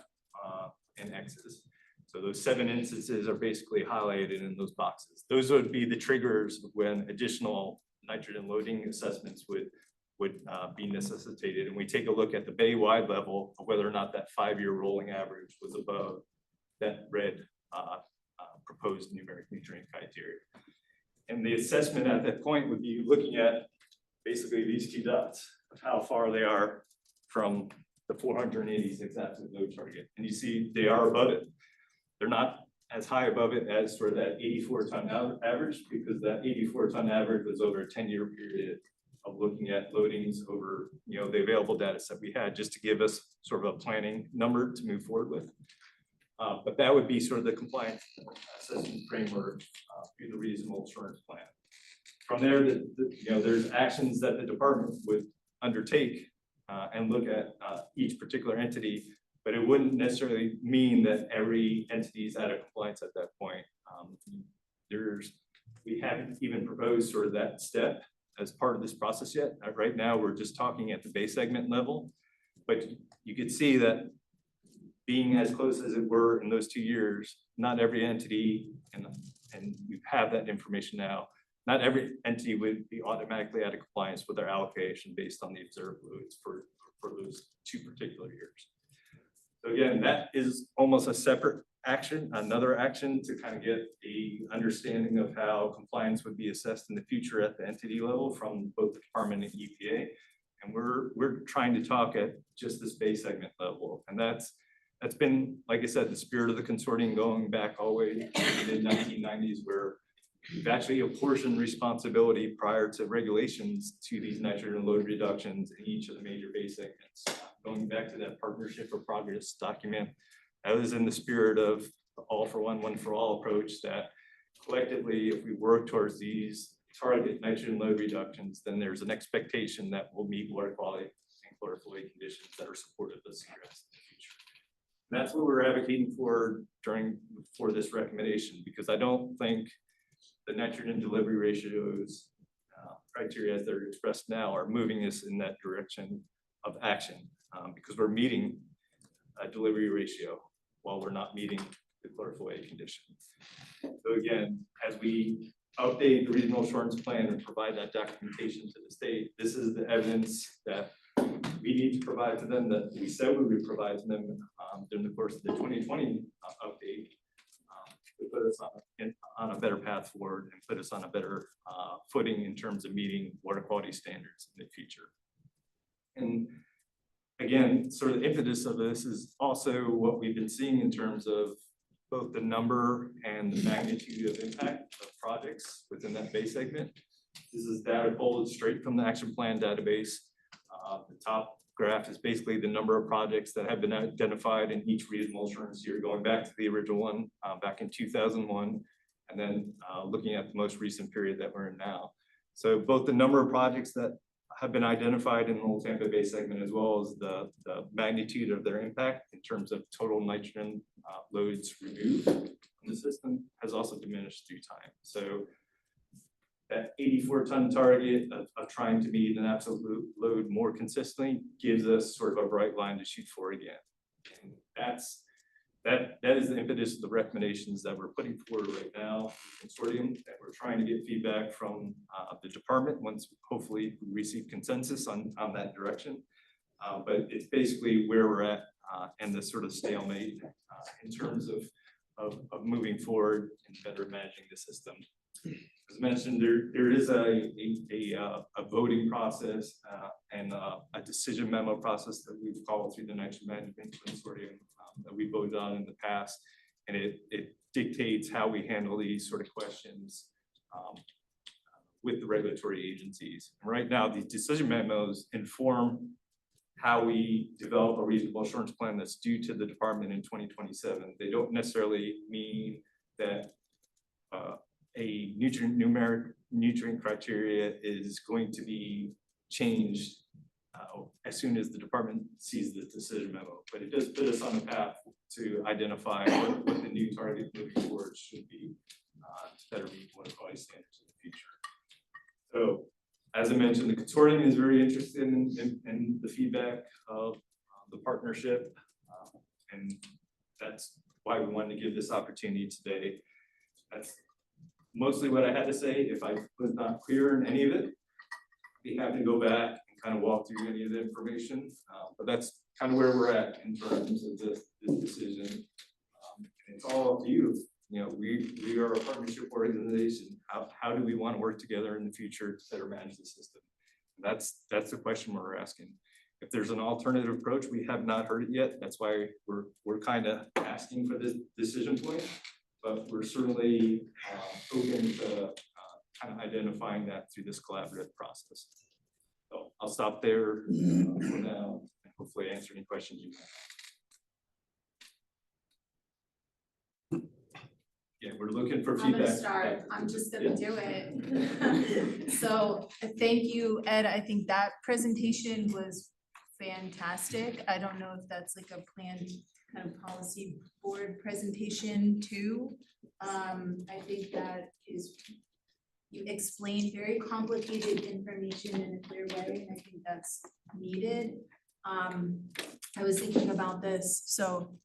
and X's. So those 7 instances are basically highlighted in those boxes. Those would be the triggers when additional nitrogen loading assessments would be necessitated. And we take a look at the bay-wide level of whether or not that 5-year rolling average was above that red proposed numeric nutrient criteria. And the assessment at that point would be looking at basically these 2 dots of how far they are from the 486 absolute load target. And you see they are above it. They're not as high above it as for that 84-ton average, because that 84-ton average was over a 10-year period of looking at loadings over, the available data set we had, just to give us sort of a planning number to move forward with. But that would be sort of the compliance assessment framework through the reasonable assurance plan. From there, there's actions that the department would undertake and look at each particular entity, but it wouldn't necessarily mean that every entity is out of compliance at that point. We haven't even proposed sort of that step as part of this process yet. Right now, we're just talking at the base segment level, but you could see that being as close as it were in those 2 years, not every entity, and we have that information now, not every entity would be automatically out of compliance with their allocation based on the observed loads for those 2 particular years. So again, that is almost a separate action, another action to kind of get the understanding of how compliance would be assessed in the future at the entity level from both the department and EPA. And we're trying to talk at just this base segment level. And that's been, like I said, the spirit of the consortium going back all the way to the mid-1990s, where we've actually apportioned responsibility prior to regulations to these nitrogen load reductions in each of the major base segments. Going back to that partnership for progress document, that was in the spirit of the all for one for all approach, that collectively, if we work towards these target nitrogen load reductions, then there's an expectation that we'll meet water quality and chlorofluoride conditions that are supportive of CRS in the future. And that's what we're advocating for for this recommendation, because I don't think the nitrogen delivery ratios criteria as they're expressed now are moving us in that direction of action, because we're meeting a delivery ratio while we're not meeting the chlorofluoride condition. So again, as we update the regional assurance plan and provide that documentation to the state, this is the evidence that we need to provide to them, that we said we would provide to them during the course of the 2020 update, to put us on a better path forward and put us on a better footing in terms of meeting water quality standards in the future. And again, sort of the impetus of this is also what we've been seeing in terms of both the number and the magnitude of impact of projects within that base segment. This is data pulled straight from the action plan database. The top graph is basically the number of projects that have been identified in each reasonable assurance year, going back to the original one back in 2001, and then looking at the most recent period that we're in now. So both the number of projects that have been identified in the Old Tampa Bay segment, as well as the magnitude of their impact in terms of total nitrogen loads removed from the system, has also diminished through time. So that 84-ton target of trying to meet an absolute load more consistently gives us sort of a bright line to shoot for again. And that is the impetus of the recommendations that we're putting forward right now, consortium, that we're trying to get feedback from the department once hopefully we receive consensus on that direction. But it's basically where we're at and the sort of stalemate in terms of moving forward and better managing the system. As mentioned, there is a voting process and a decision memo process that we've followed through the Nitrogen Management Consortium that we voted on in the past, and it dictates how we handle these sort of questions with the regulatory agencies. And right now, these decision memos inform how we develop a reasonable assurance plan that's due to the department in 2027. They don't necessarily mean that a numeric nutrient criteria is going to be changed as soon as the department sees the decision memo, but it does put us on a path to identify what the new target moving forward should be to better meet water quality standards in the future. So, as I mentioned, the consortium is very interested in the feedback of the partnership, and that's why we wanted to give this opportunity today. That's mostly what I had to say. If I was not clear in any of it, I'd be happy to go back and kind of walk through any of the information. But that's kind of where we're at in terms of this decision. And it's all up to you. You know, we are a partnership organization. How do we want to work together in the future to better manage the system? And that's the question we're asking. If there's an alternative approach, we have not heard it yet. That's why we're kind of asking for this decision point. But we're certainly open to kind of identifying that through this collaborative process. I'll stop there for now. Hopefully answer any questions you have. Yeah, we're looking for I'm feedback. gonna start, I'm just gonna do it. So, thank you, Ed, I think that presentation was fantastic. I don't know if that's like a planned kind of policy board presentation too. I think that is, you explained very complicated information in a clear way, and I think that's needed. I was thinking about this, so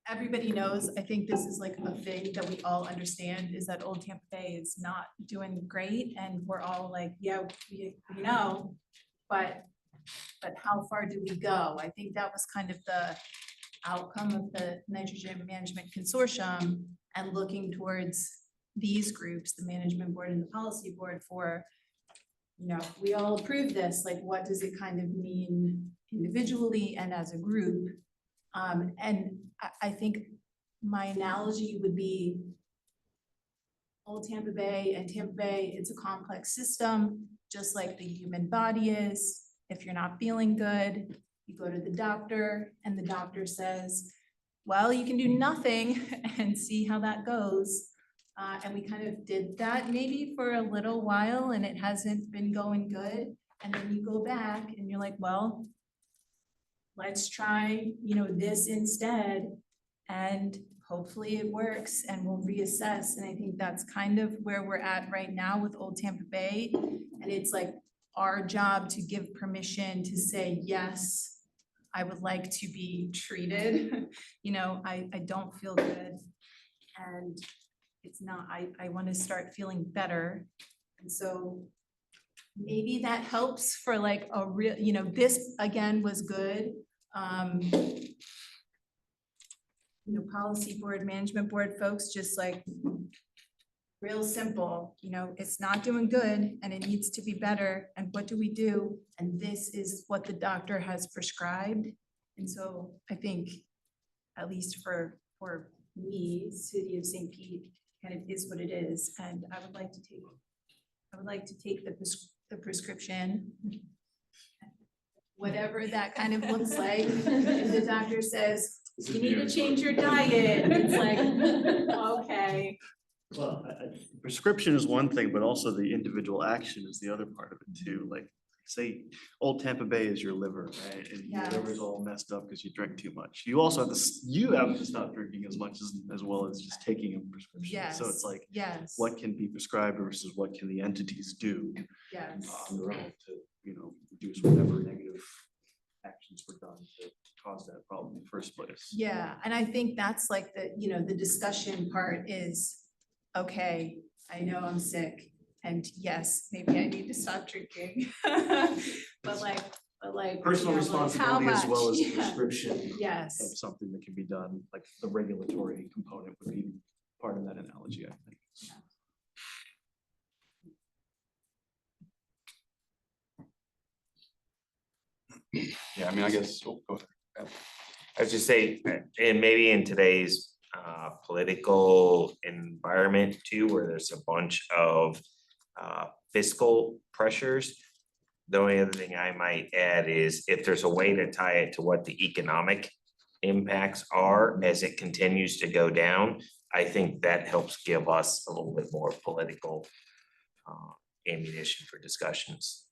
everybody knows, I think this is like a thing that we all understand, is that Old Tampa Bay is not doing great, and we're all like, yeah, we know, but how far do we go? I think that was kind of the outcome of the nitrogen management consortium, and looking towards these groups, the management board and the policy board, for, you know, we all approve this, like, what does it kind of mean individually and as a group? And I think my analogy would be Old Tampa Bay and Tampa Bay, it's a complex system, just like the human body is. If you're not feeling good, you go to the doctor and the doctor says, well, you can do nothing and see how that goes. And we kind of did that maybe for a little while, and it hasn't been going good. And then you go back and you're like, well, let's try, you know, this instead, and hopefully it works, and we'll reassess. And I think that's kind of where we're at right now with Old Tampa Bay. And it's like our job to give permission to say, yes, I would like to be treated. You know, I don't feel good, and it's not, I want to start feeling better. And so maybe that helps for like a real, you know, this again was good. You know, policy board, management board folks, just like real simple, you know, it's not doing good and it needs to be better. And what do we do? And this is what the doctor has prescribed. And so I think, at least for me, City of St. Pete kind of is what it is. And I would like to take the prescription, whatever that kind of looks like. If the doctor says, you need to change your diet, it's like, okay. Well, prescription is one thing, but also the individual action is the other part of it too. Like, say, Old Tampa Bay is your liver, right? And your liver's all messed up because you drink too much. You also have to stop drinking as much as well as just taking a prescription. So it's like, Yes. what can be prescribed versus what can the entities do Yes. on their own to, you know, reduce whatever negative actions were done to cause that problem in the first place. Yeah, and I think that's like the, you know, the discussion part is, okay, I know I'm sick, and yes, maybe I need to stop drinking. But like, Personal you know, like, how responsibility as well as much? a prescription Yes. of something that can be done, like the regulatory component would be part of that analogy, I think. Yeah, I mean, I guess, oh, go ahead. I was just say, and maybe in today's political environment too, where there's a bunch of fiscal pressures. The only other thing I might add is if there's a way to tie it to what the economic impacts are as it continues to go down, I think that helps give us a little bit more political ammunition for discussions.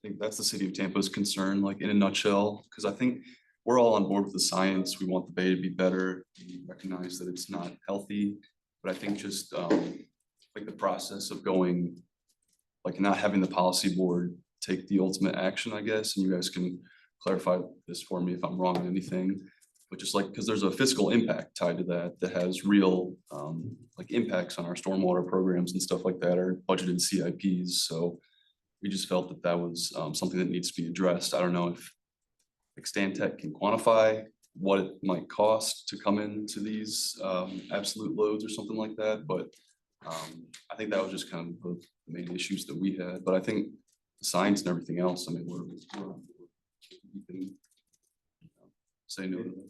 I think that's the city of Tampa's concern, like in a nutshell, because I think we're all on board with the science. We want the bay to be better. We recognize that it's not healthy, but I think just like the process of going, like not having the policy board take the ultimate action, I guess, and you guys can clarify this for me if I'm wrong on anything. But just like, because there's a fiscal impact tied to that has real like impacts on our stormwater programs and stuff like that, or budgeted CIPs. So we just felt that that was something that needs to be addressed. I don't know if like Stantec can quantify what it might cost to come into these absolute loads or something like that, but I think that was just kind of the main issues that we had. But I think the science and everything else, I mean, you can say no to that.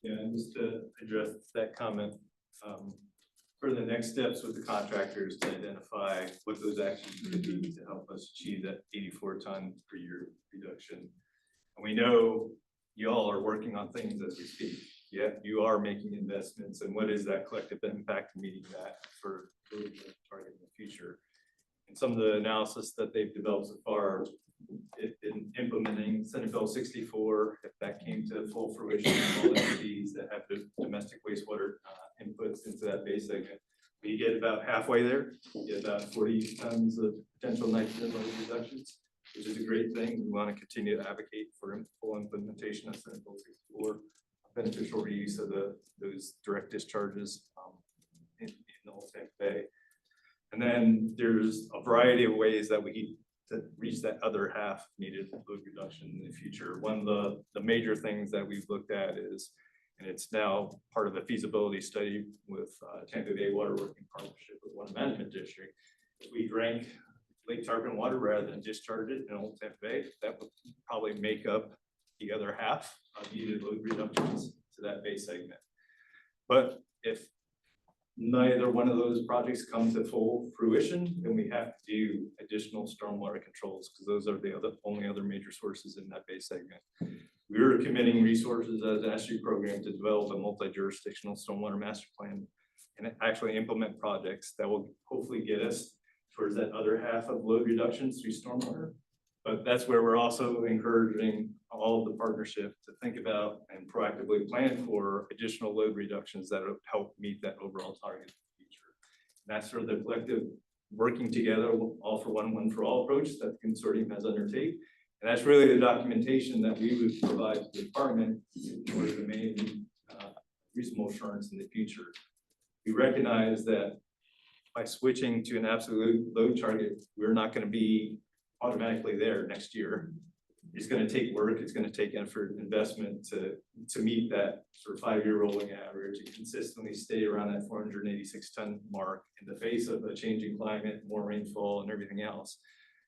Yeah, and just to address that comment, for the next steps with the contractors to identify what those actions could be to help us achieve that 84 ton per year reduction. And we know y'all are working on things as we speak. Yeah, you are making investments, and what is that collective impact of meeting that for the target in the future? And some of the analysis that they've developed so far in implementing Senate Bill 64, if that came to full fruition, all entities that have the domestic wastewater inputs into that base segment, we get about halfway there. We get about 40 tons of potential nitrogen load reductions, which is a great thing. We want to continue to advocate for full implementation of Senate Bill 64, beneficial reuse of those direct discharges in the Old Tampa Bay. And then there's a variety of ways that we to reach that other half needed load reduction in the future. One of the major things that we've looked at is, and it's now part of the feasibility study with Tampa Bay Water Working Partnership with Water Management District. If we drank Lake Tarpon water rather than discharge it in Old Tampa Bay, that would probably make up the other half of needed load reductions to that base segment. But if neither one of those projects come to full fruition, then we have to do additional stormwater controls, because those are the only other major sources in that base segment. We are committing resources as an SU program to develop a multi-jurisdictional stormwater master plan and actually implement projects that will hopefully get us towards that other half of load reductions through stormwater. But that's where we're also encouraging all of the partnership to think about and proactively plan for additional load reductions that will help meet that overall target in the future. And that's sort of the collective working together, all for one for all approach that the consortium has undertaken. And that's really the documentation that we would provide to the department in order to maintain reasonable assurance in the future. We recognize that by switching to an absolute load target, we're not going to be automatically there next year. It's going to take work, it's going to take effort, investment to meet that sort of 5-year rolling average and consistently stay around that 486 ton mark in the face of a changing climate, more rainfall and everything else.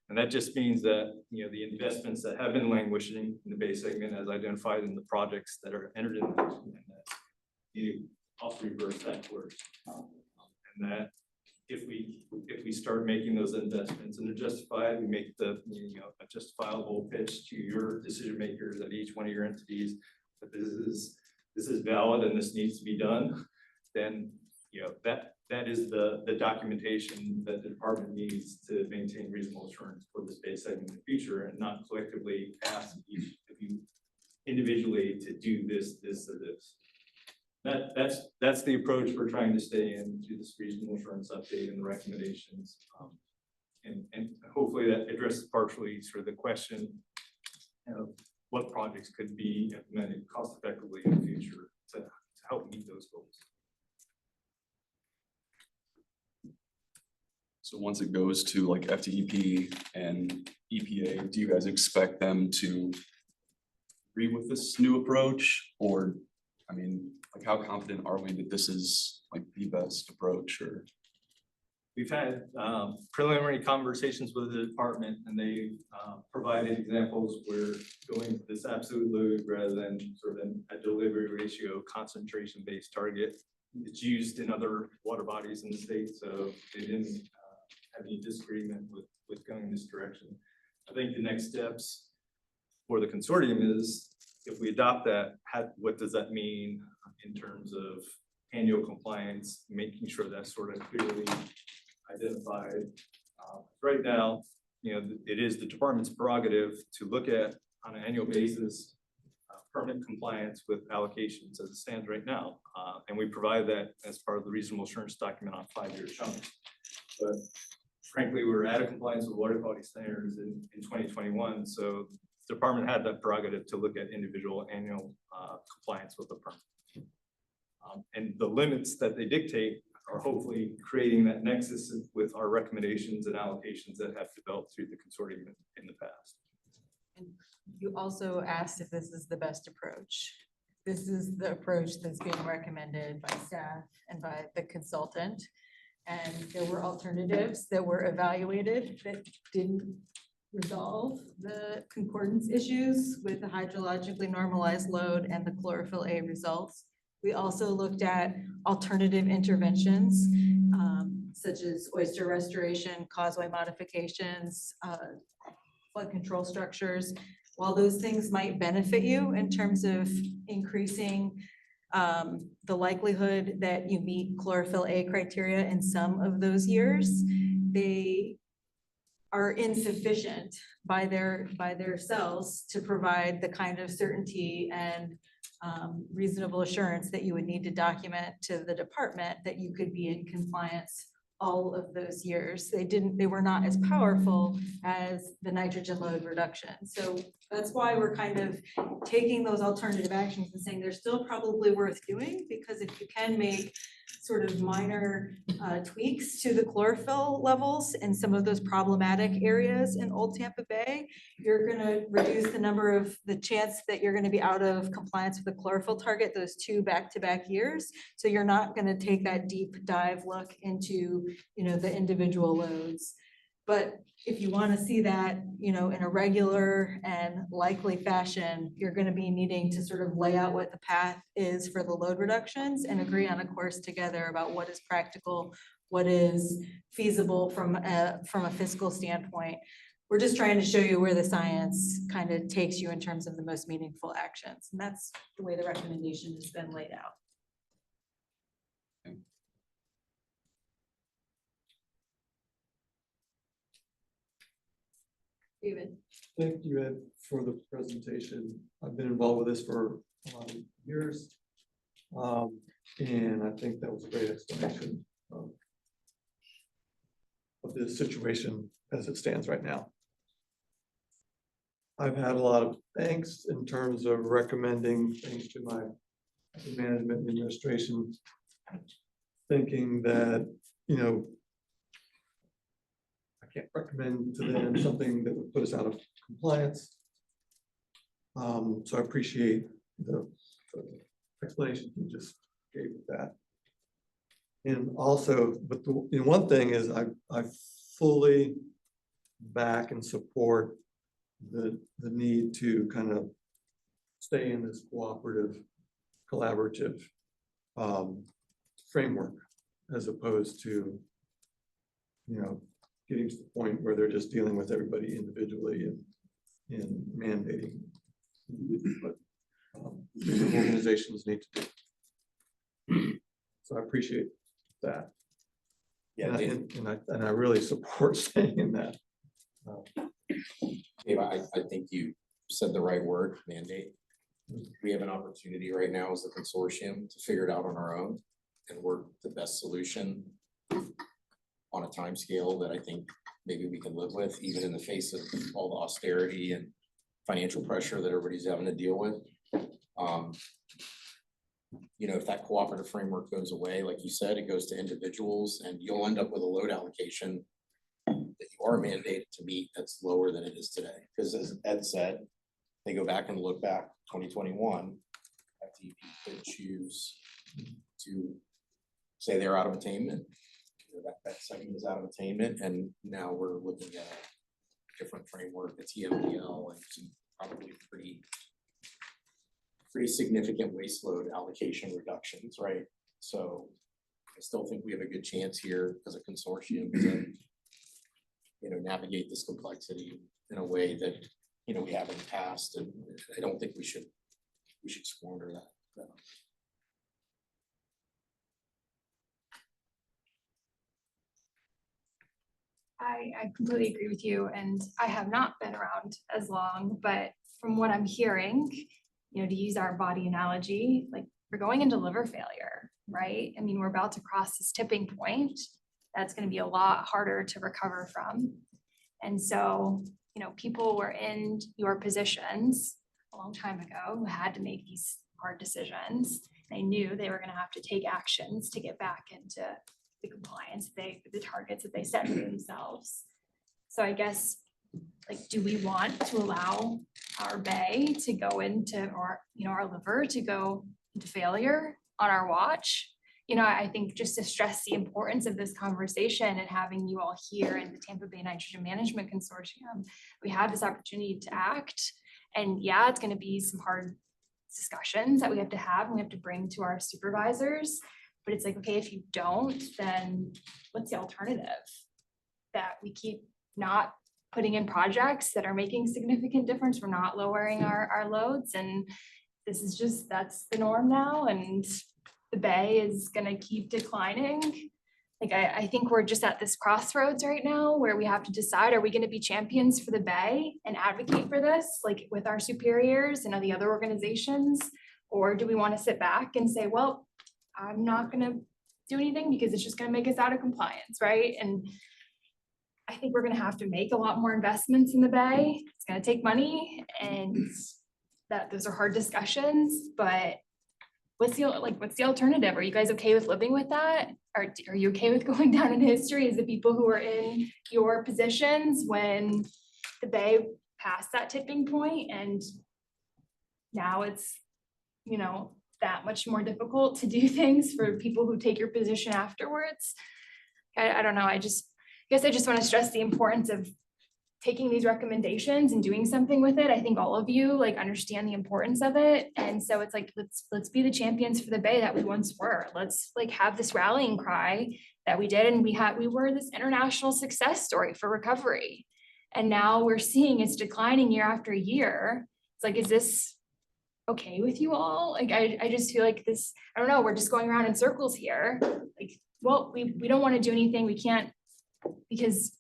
And that just means that, you know, the investments that have been languishing in the base segment as identified in the projects that are entered in that, you also reverse that course. And that if we start making those investments and they're justified, we make the, you know, a justifiable pitch to your decision makers at each one of your entities that this is valid and this needs to be done, then, you know, that is the documentation that the department needs to maintain reasonable assurance for the space segment in the future, and not collectively ask each of you individually to do this, or this. That's the approach we're trying to stay in through this reasonable assurance update and the recommendations. And hopefully that addresses partially sort of the question of what projects could be implemented cost effectively in the future to help meet those goals. So once it goes to like FDEP and EPA, do you guys expect them to agree with this new approach? Or, I mean, like how confident are we that this is like the best approach? Or we've had preliminary conversations with the department, and they provided examples where going to this absolute load rather than sort of a delivery ratio concentration-based target. It's used in other water bodies in the state, so they didn't have any disagreement with going in this direction. I think the next steps for the consortium is, if we adopt that, what does that mean in terms of annual compliance, making sure that's sort of clearly identified. Right now, you know, it is the department's prerogative to look at on an annual basis permit compliance with allocations as it stands right now. And we provide that as part of the reasonable assurance document on 5-year chunks. But frankly, we're out of compliance with water quality standards in 2021. So the department had that prerogative to look at individual annual compliance with the permit. And the limits that they dictate are hopefully creating that nexus with our recommendations and allocations that have developed through the consortium in the past. And you also asked if this is the best approach. This is the approach that's being recommended by staff and by the consultant. And there were alternatives that were evaluated that didn't resolve the concordance issues with the hydrologically normalized load and the chlorophyll A results. We also looked at alternative interventions, such as oyster restoration, causeway modifications, flood control structures. While those things might benefit you in terms of increasing the likelihood that you meet chlorophyll A criteria in some of those years, they are insufficient by their cells to provide the kind of certainty and reasonable assurance that you would need to document to the department that you could be in compliance all of those years. They were not as powerful as the nitrogen load reduction. So that's why we're kind of taking those alternative actions and saying they're still probably worth doing, because if you can make sort of minor tweaks to the chlorophyll levels in some of those problematic areas in Old Tampa Bay, you're gonna reduce the chance that you're gonna be out of compliance with the chlorophyll target those 2 back-to-back years. So you're not gonna take that deep dive look into, the individual loads. But if you want to see that, in a regular and likely fashion, you're going to be needing to sort of lay out what the path is for the load reductions and agree on a course together about what is practical, what is feasible from a fiscal standpoint. We're just trying to show you where the science kind of takes you in terms of the most meaningful actions. And that's the way the recommendation has been laid out. David. Thank you, Ed, for the presentation. I've been involved with this for a lot of years. And I think that was a great explanation of the situation as it stands right now. I've had a lot of angst in terms of recommending things to my management and administration, thinking that, I can't recommend to them something that would put us out of compliance. So I appreciate the explanation you just gave with that. And also, but the one thing is I fully back and support the need to kind of stay in this cooperative, collaborative framework, as opposed to, getting to the point where they're just dealing with everybody individually and mandating. But organizations need to do. So I appreciate that. Yeah, And I really support staying in that. Dave, I think you said the right word, mandate. We have an opportunity right now as a consortium to figure it out on our own and work the best solution on a time scale that I think maybe we can live with, even in the face of all the austerity and financial pressure that everybody's having to deal with. If that cooperative framework goes away, like you said, it goes to individuals and you'll end up with a load allocation that you are mandated to meet that's lower than it is today. Because as Ed said, they go back and look back 2021, FTP could choose to say they're out of attainment. That segment is out of attainment, and now we're looking at a different framework, the TMDL, and some probably pretty significant waste load allocation reductions, right? So I still think we have a good chance here as a consortium to, navigate this complexity in a way that, we have in the past, and I don't think we should squander that. I completely agree with you, and I have not been around as long, but from what I'm hearing, to use our body analogy, like we're going into liver failure, right? I mean, we're about to cross this tipping point. That's going to be a lot harder to recover from. And so, people were in your positions a long time ago who had to make these hard decisions. They knew they were going to have to take actions to get back into the compliance, the targets that they set for themselves. So I guess, do we want to allow our bay to go into, or our liver to go into failure on our watch? I think just to stress the importance of this conversation and having you all here in the Tampa Bay Nitrogen Management Consortium, we have this opportunity to act. And yeah, it's going to be some hard discussions that we have to have and we have to bring to our supervisors. But it's like, okay, if you don't, then what's the alternative? That we keep not putting in projects that are making significant difference. We're not lowering our loads, and this is just, that's the norm now, and the Bay is gonna keep declining. Like, I think we're just at this crossroads right now where we have to decide, are we gonna be champions for the Bay and advocate for this, like with our superiors and the other organizations? Or do we wanna sit back and say, well, I'm not gonna do anything because it's just gonna make us out of compliance, right? And I think we're gonna have to make a lot more investments in the Bay. It's gonna take money, and that those are hard discussions, but what's the alternative? Are you guys okay with living with that? Are you okay with going down in history as the people who are in your positions when the Bay passed that tipping point and now it's, that much more difficult to do things for people who take your position afterwards? I don't know. I guess I just want to stress the importance of taking these recommendations and doing something with it. I think all of you understand the importance of it. And so it's like, let's be the champions for the Bay that we once were. Let's have this rallying cry that we did. And we were this international success story for recovery. And now we're seeing it's declining year after year. It's like, is this okay with you all? I just feel like this, I don't know, we're just going around in circles here. Well, we don't want to do anything. We can't, because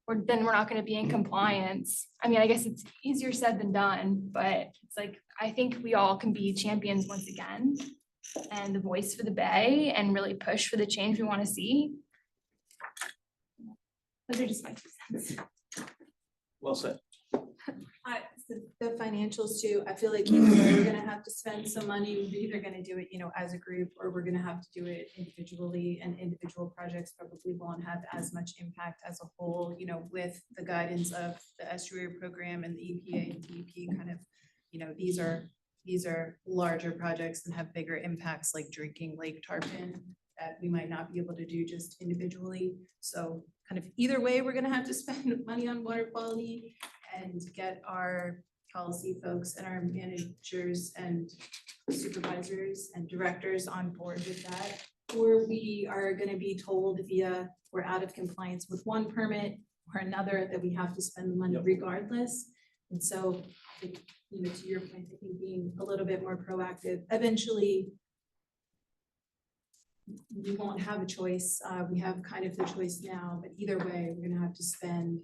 then we're not going to be in compliance. I mean, I guess it's easier said than done, but it's like, I think we all can be champions once again and the voice for the Bay and really push for the change we want to see. Those are just my 2 cents. Well said. The financials too, I feel like either way, we're gonna have to spend some money, we're either gonna do it, as a group, or we're gonna have to do it individually, and individual projects probably won't have as much impact as a whole, with the guidance of the estuary program and the EPA and DEP kind of, these are larger projects and have bigger impacts like drinking Lake Tarpon that we might not be able to do just individually. So kind of either way, we're gonna have to spend money on water quality and get our policy folks and our managers and supervisors and directors on board with that. Or we are gonna be told via, we're out of compliance with one permit or another, that we have to spend the money regardless. And so, to your point, I think being a little bit more proactive, eventually we won't have a choice. We have kind of the choice now, but either way, we're gonna have to spend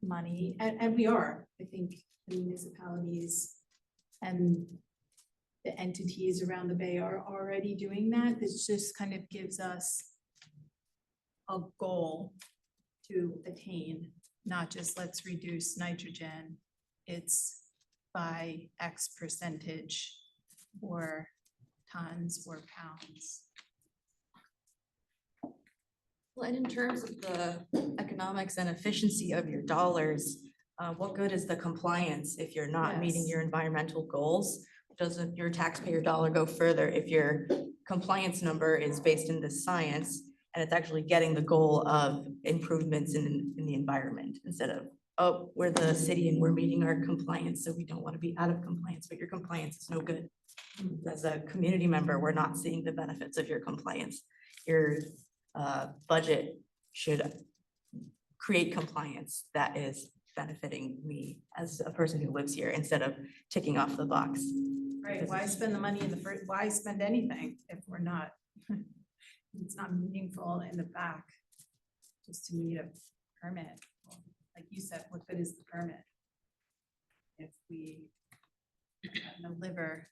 money, and we are. I think the municipalities and the entities around the Bay are already doing that. This just kind of gives us a goal to attain, not just let's reduce nitrogen. It's by X percentage or tons or pounds. Well, and in terms of the economics and efficiency of your dollars, what good is the compliance if you're not meeting Yes. your environmental goals? Doesn't your taxpayer dollar go further if your compliance number is based in this science and it's actually getting the goal of improvements in the environment instead of, oh, we're the city and we're meeting our compliance, so we don't want to be out of compliance, but your compliance is no good. As a community member, we're not seeing the benefits of your compliance. Your budget should create compliance that is benefiting me as a person who lives here instead of ticking off the box. Right, why spend the money in the first, why spend anything if we're not, it's not meaningful in the back, just to need a permit. Like you said, what good is the permit? If we have no liver.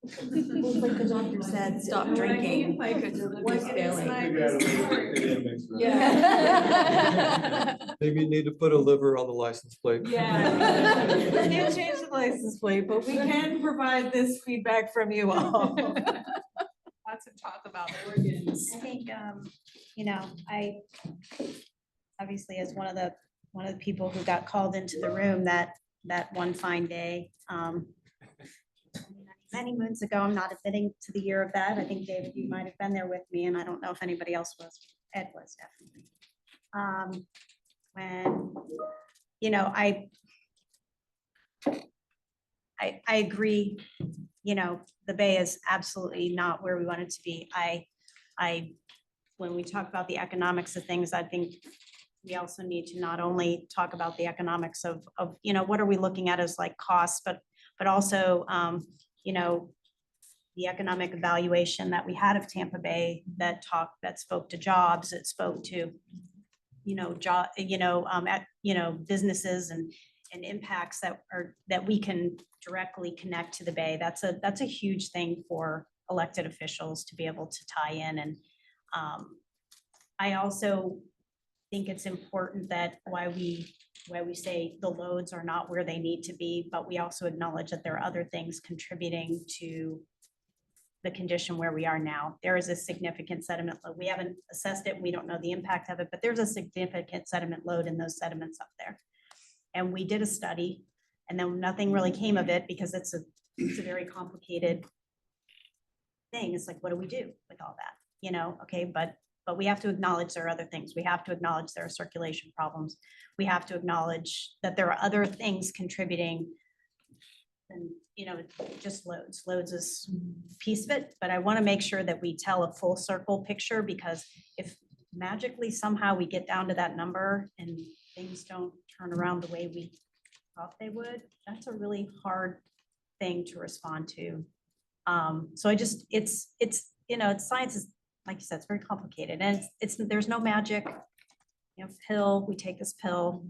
Well, like the doctor said, stop drinking. Like, what is failing. my Maybe I don't risk for- know. Yeah. Maybe you need to put a liver on the license plate. Yeah. We can't change the license plate, but we can provide this feedback from you all. Lots of talk about Organs. I think, I obviously as one of the people who got called into the room that one fine day, many moons ago. I'm not admitting to the year of that. I think David, you might have been there with me, and I don't know if anybody else was. Ed was definitely. When, I agree, you know, the Bay is absolutely not where we want it to be. When we talk about the economics of things, I think we also need to not only talk about the economics of, you know, what are we looking at as like costs, but also, you know, the economic evaluation that we had of Tampa Bay that spoke to jobs, it spoke to, you know, businesses and impacts that we can directly connect to the Bay. That's a huge thing for elected officials to be able to tie in. And I also think it's important that why we say the loads are not where they need to be, but we also acknowledge that there are other things contributing to the condition where we are now. There is a significant sediment load. We haven't assessed it. We don't know the impact of it, but there's a significant sediment load in those sediments up there. And we did a study and then nothing really came of it because it's a very complicated thing. It's like, what do we do with all that? You know, okay, but we have to acknowledge there are other things. We have to acknowledge there are circulation problems. We have to acknowledge that there are other things contributing than, you know, just loads. Loads is a piece of it, but I want to make sure that we tell a full circle picture, because if magically somehow we get down to that number and things don't turn around the way we thought they would, that's a really hard thing to respond to. So it's, you know, science is, like you said, it's very complicated, and there's no magic, you know, pill, we take this pill,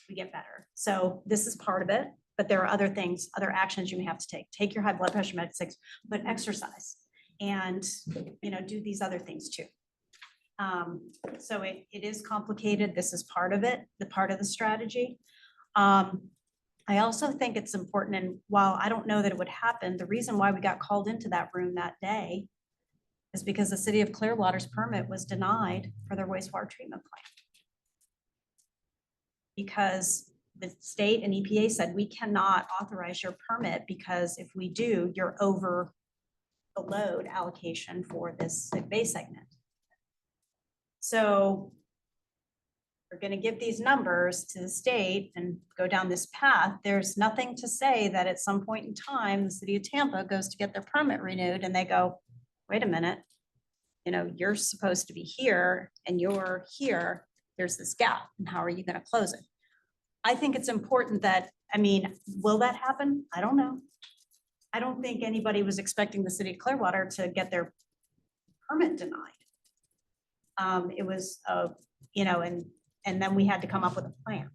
we get better. So this is part of it, but there are other things, other actions you may have to take. Take your high blood pressure medicines, but exercise and, you know, do these other things too. So it is complicated. This is part of it, the part of the strategy. I also think it's important, and while I don't know that it would happen, the reason why we got called into that room that day is because the city of Clearwater's permit was denied for their wastewater treatment plant. Because the state and EPA said, we cannot authorize your permit because if we do, you're over the load allocation for this Bay segment. So we're going to give these numbers to the state and go down this path. There's nothing to say that at some point in time, the city of Tampa goes to get their permit renewed and they go, wait a minute, you know, you're supposed to be here and you're here. There's this gap, and how are you going to close it? I think it's important that, I mean, will that happen? I don't know. I don't think anybody was expecting the city of Clearwater to get their permit denied. It was, you know, and then we had to come up with a plan.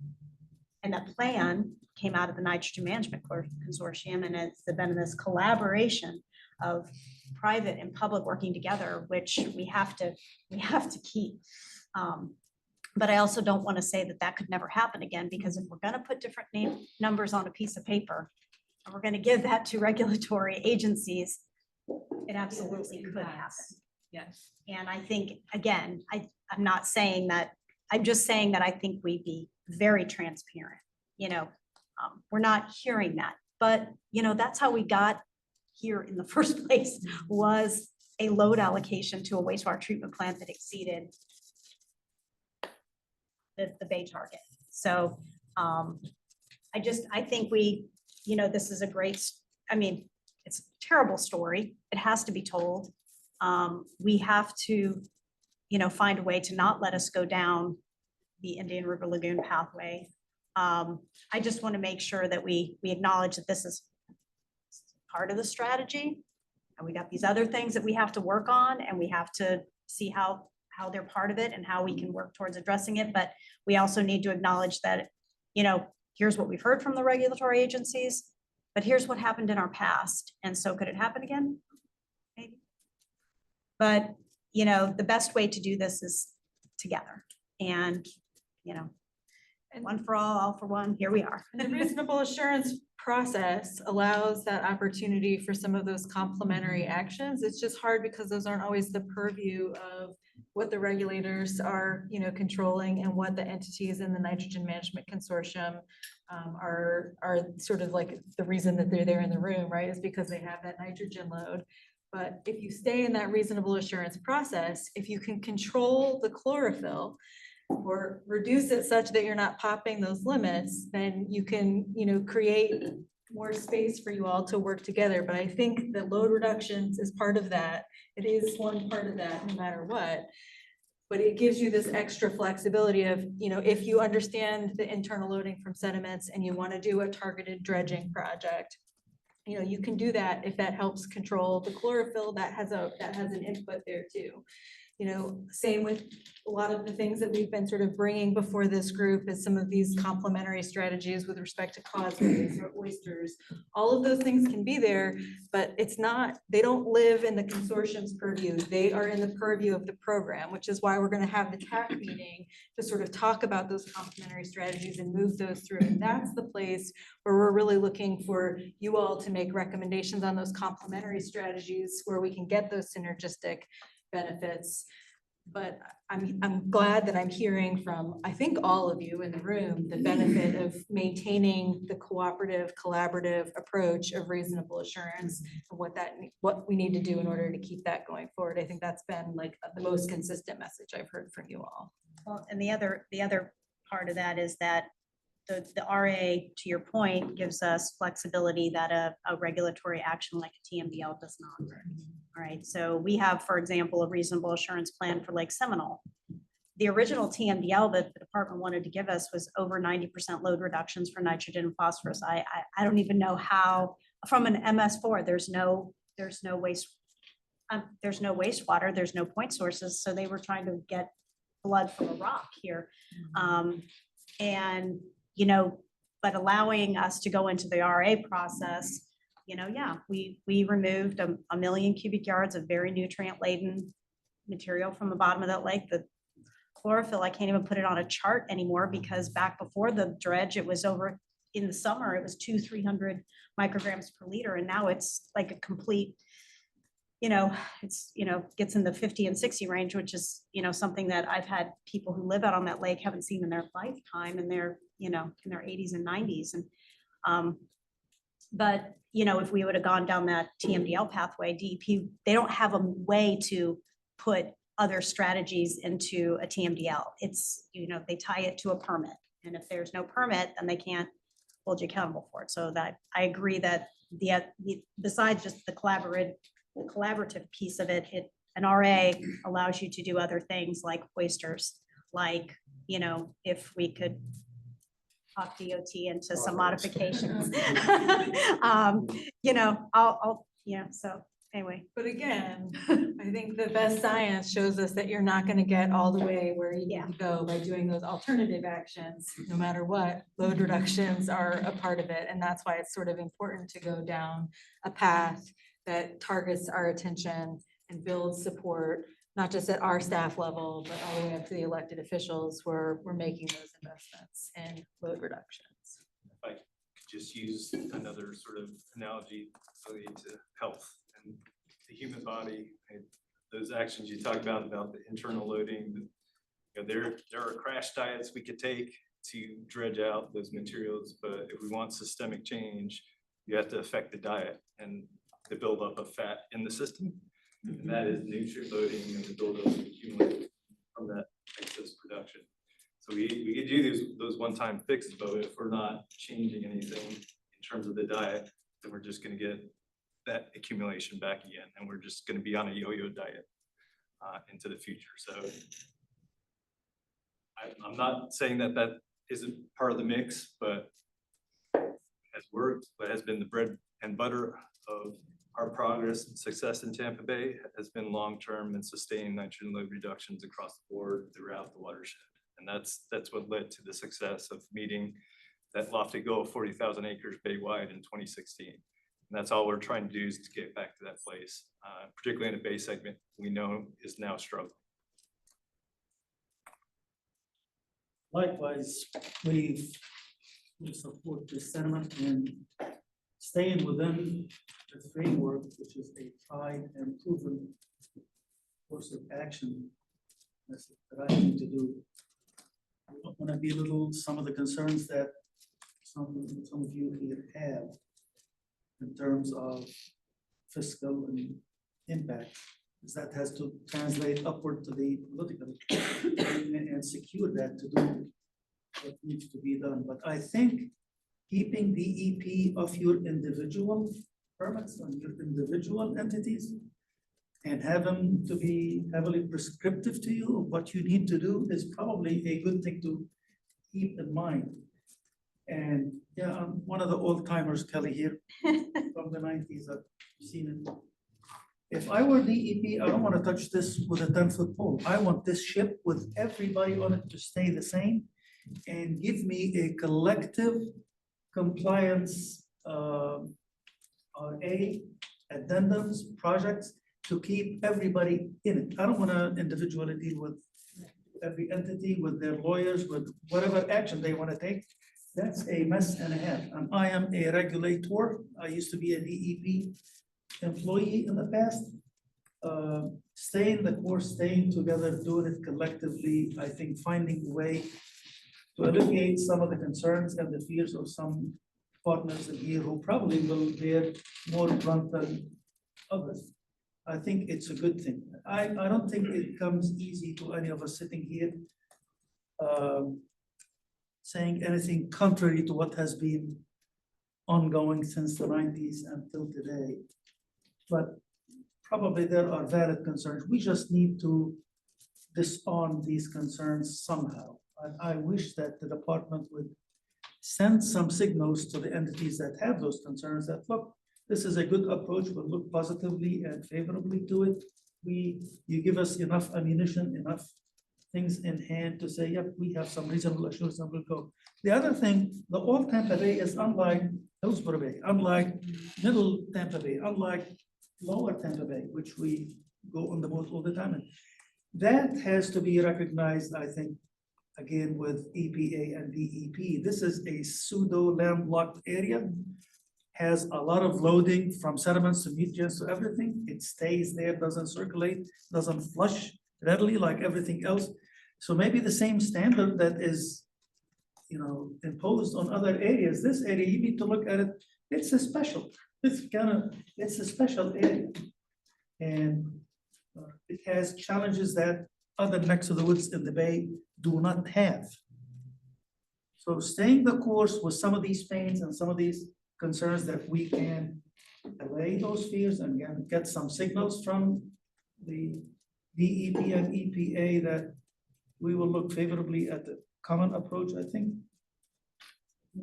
And that plan came out of the Nitrogen Management Consortium, and it's been this collaboration of private and public working together, which we have to keep. But I also don't want to say that could never happen again, because if we're going to put different numbers on a piece of paper and we're going to give that to regulatory agencies, it absolutely could happen. Yes. And I think, again, I'm not saying that, I'm just saying that I think we'd be very transparent. You know, we're not hearing that, but you know, that's how we got here in the first place, was a load allocation to a wastewater treatment plant that exceeded the Bay target. So I think you know, this is a great, I mean, it's a terrible story. It has to be told. We have to, you know, find a way to not let us go down the Indian River Lagoon pathway. I just want to make sure that we acknowledge that this is part of the strategy. And we got these other things that we have to work on, and we have to see how they're part of it and how we can work towards addressing it. But we also need to acknowledge that, you know, here's what we've heard from the regulatory agencies, but here's what happened in our past. And so could it happen again? Maybe. But, you know, the best way to do this is together. And, you know, one for all for one, here we are. And the reasonable assurance process allows that opportunity for some of those complementary actions. It's just hard because those aren't always the purview of what the regulators are, you know, controlling, and what the entities in the Nitrogen Management Consortium are sort of like the reason that they're there in the room, right? Is because they have that nitrogen load. But if you stay in that reasonable assurance process, if you can control the chlorophyll or reduce it such that you're not popping those limits, then you can, you know, create more space for you all to work together, but I think that load reductions is part of that. It is one part of that, no matter what. But it gives you this extra flexibility of, you know, if you understand the internal loading from sediments and you want to do a targeted dredging project, you know, you can do that if that helps control the chlorophyll, that has an input there too. You know, same with a lot of the things that we've been sort of bringing before this group is some of these complementary strategies with respect to causeways or oysters. All of those things can be there, but it's not, they don't live in the consortium's purview. They are in the purview of the program, which is why we're going to have the TAC meeting to sort of talk about those complementary strategies and move those through. And that's the place where we're really looking for you all to make recommendations on those complementary strategies where we can get those synergistic benefits. But I'm glad that I'm hearing from, I think, all of you in the room, the benefit of maintaining the cooperative, collaborative approach of reasonable assurance and what we need to do in order to keep that going forward. I think that's been like the most consistent message I've heard from you all. Well, and the other part of that is that the RA, to your point, gives us flexibility that a regulatory action like a TMDL does not. All right, so we have, for example, a reasonable assurance plan for Lake Seminole. The original TMDL that the department wanted to give us was over 90% load reductions for nitrogen and phosphorus. I don't even know how, from an MS4, there's no waste, there's no wastewater, there's no point sources, so they were trying to get blood from a rock here. And, you know, but allowing us to go into the RA process, you know, yeah, we removed a million cubic yards of very nutrient laden material from the bottom of that lake. The chlorophyll, I can't even put it on a chart anymore because back before the dredge, it was over in the summer, it was 200-300 micrograms per liter. And now it's like a complete, you know, it's, you know, gets in the 50 and 60 range, which is, you know, something that I've had people who live out on that lake haven't seen in their lifetime, and they're, you know, in their 80s and 90s. And, but, you know, if we would have gone down that TMDL pathway, DEP, they don't have a way to put other strategies into a TMDL. It's, you know, they tie it to a permit. And if there's no permit, then they can't hold you accountable for it. So that I agree that besides just the collaborative piece of it, an RA allows you to do other things like oysters, like, you know, if we could talk DOT into some modifications. You know, yeah, so anyway. But again, I think the best science shows us that you're not going to get all the way where you need to go by doing those alternative actions, no matter what. Load reductions are a part of it. And that's why it's sort of important to go down a path that targets our attention and builds support, not just at our staff level, but all the way up to the elected officials where we're making those investments in load reductions. If I could just use another sort of analogy related to health and the human body, and those actions you talked about the internal loading, you know, there are crash diets we could take to dredge out those materials, but if we want systemic change, you have to affect the diet and the buildup of fat in the system. And that is nutrient loading and the buildup of accumulate from that excess production. So we could do those one-time fixes, but if we're not changing anything in terms of the diet, then we're just going to get that accumulation back again, and we're just going to be on a yo-yo diet into the future. So I'm not saying that isn't part of the mix, but has worked, but has been the bread and butter of our progress and success in Tampa Bay has been long-term and sustained nitrogen load reductions across the board throughout the watershed. And that's what led to the success of meeting that lofty goal of 40,000 acres Bay-wide in 2016. And that's all we're trying to do is to get back to that place, particularly in the Bay segment we know is now struggling. Likewise, we support the sentiment and staying within the framework, which is a tried and proven course of action that's the right thing to do. I want to belittle some of the concerns that some of you here have in terms of fiscal and impact, because that has to translate upward to the political and secure that to do what needs to be done. But I think keeping the EP of your individual permits on your individual entities and have them to be heavily prescriptive to you, what you need to do is probably a good thing to keep in mind. And yeah, I'm one of the old timers, Kelly, here from the nineties, I've seen it. If I were DEP, I don't want to touch this with a 10-foot pole. I want this ship with everybody on it to stay the same and give me a collective compliance addendums, projects to keep everybody in it. I don't want to individually deal with every entity, with their lawyers, with whatever action they want to take. That's a mess and a half. And I am a regulator. I used to be a DEP employee in the past. Staying the course, staying together, doing it collectively, I think finding a way to alleviate some of the concerns and the fears of some partners in here who probably will bear more brunt than others. I think it's a good thing. I don't think it comes easy to any of us sitting here saying anything contrary to what has been ongoing since the 90s until today. But probably there are valid concerns. We just need to disarm these concerns somehow. I wish that the department would send some signals to the entities that have those concerns that, look, this is a good approach, we'll look positively and favorably to it. You give us enough ammunition, enough things in hand to say, yep, we have some reasonable assurance and we'll go. The other thing, the old Tampa Bay is unlike Hillsborough Bay, unlike middle Tampa Bay, unlike lower Tampa Bay, which we go on the boat all the time. And that has to be recognized, I think, again, with EPA and DEP. This is a pseudo landlocked area, has a lot of loading from sediments to mutagens to everything. It stays there, doesn't circulate, doesn't flush readily like everything else. So maybe the same standard that is, imposed on other areas, this area, you need to look at it, it's a special, it's a special area. And it has challenges that other necks of the woods in the bay do not have. So staying the course with some of these pains and some of these concerns that we can allay those fears and get some signals from the DEP and EPA that we will look favorably at the common approach, I think,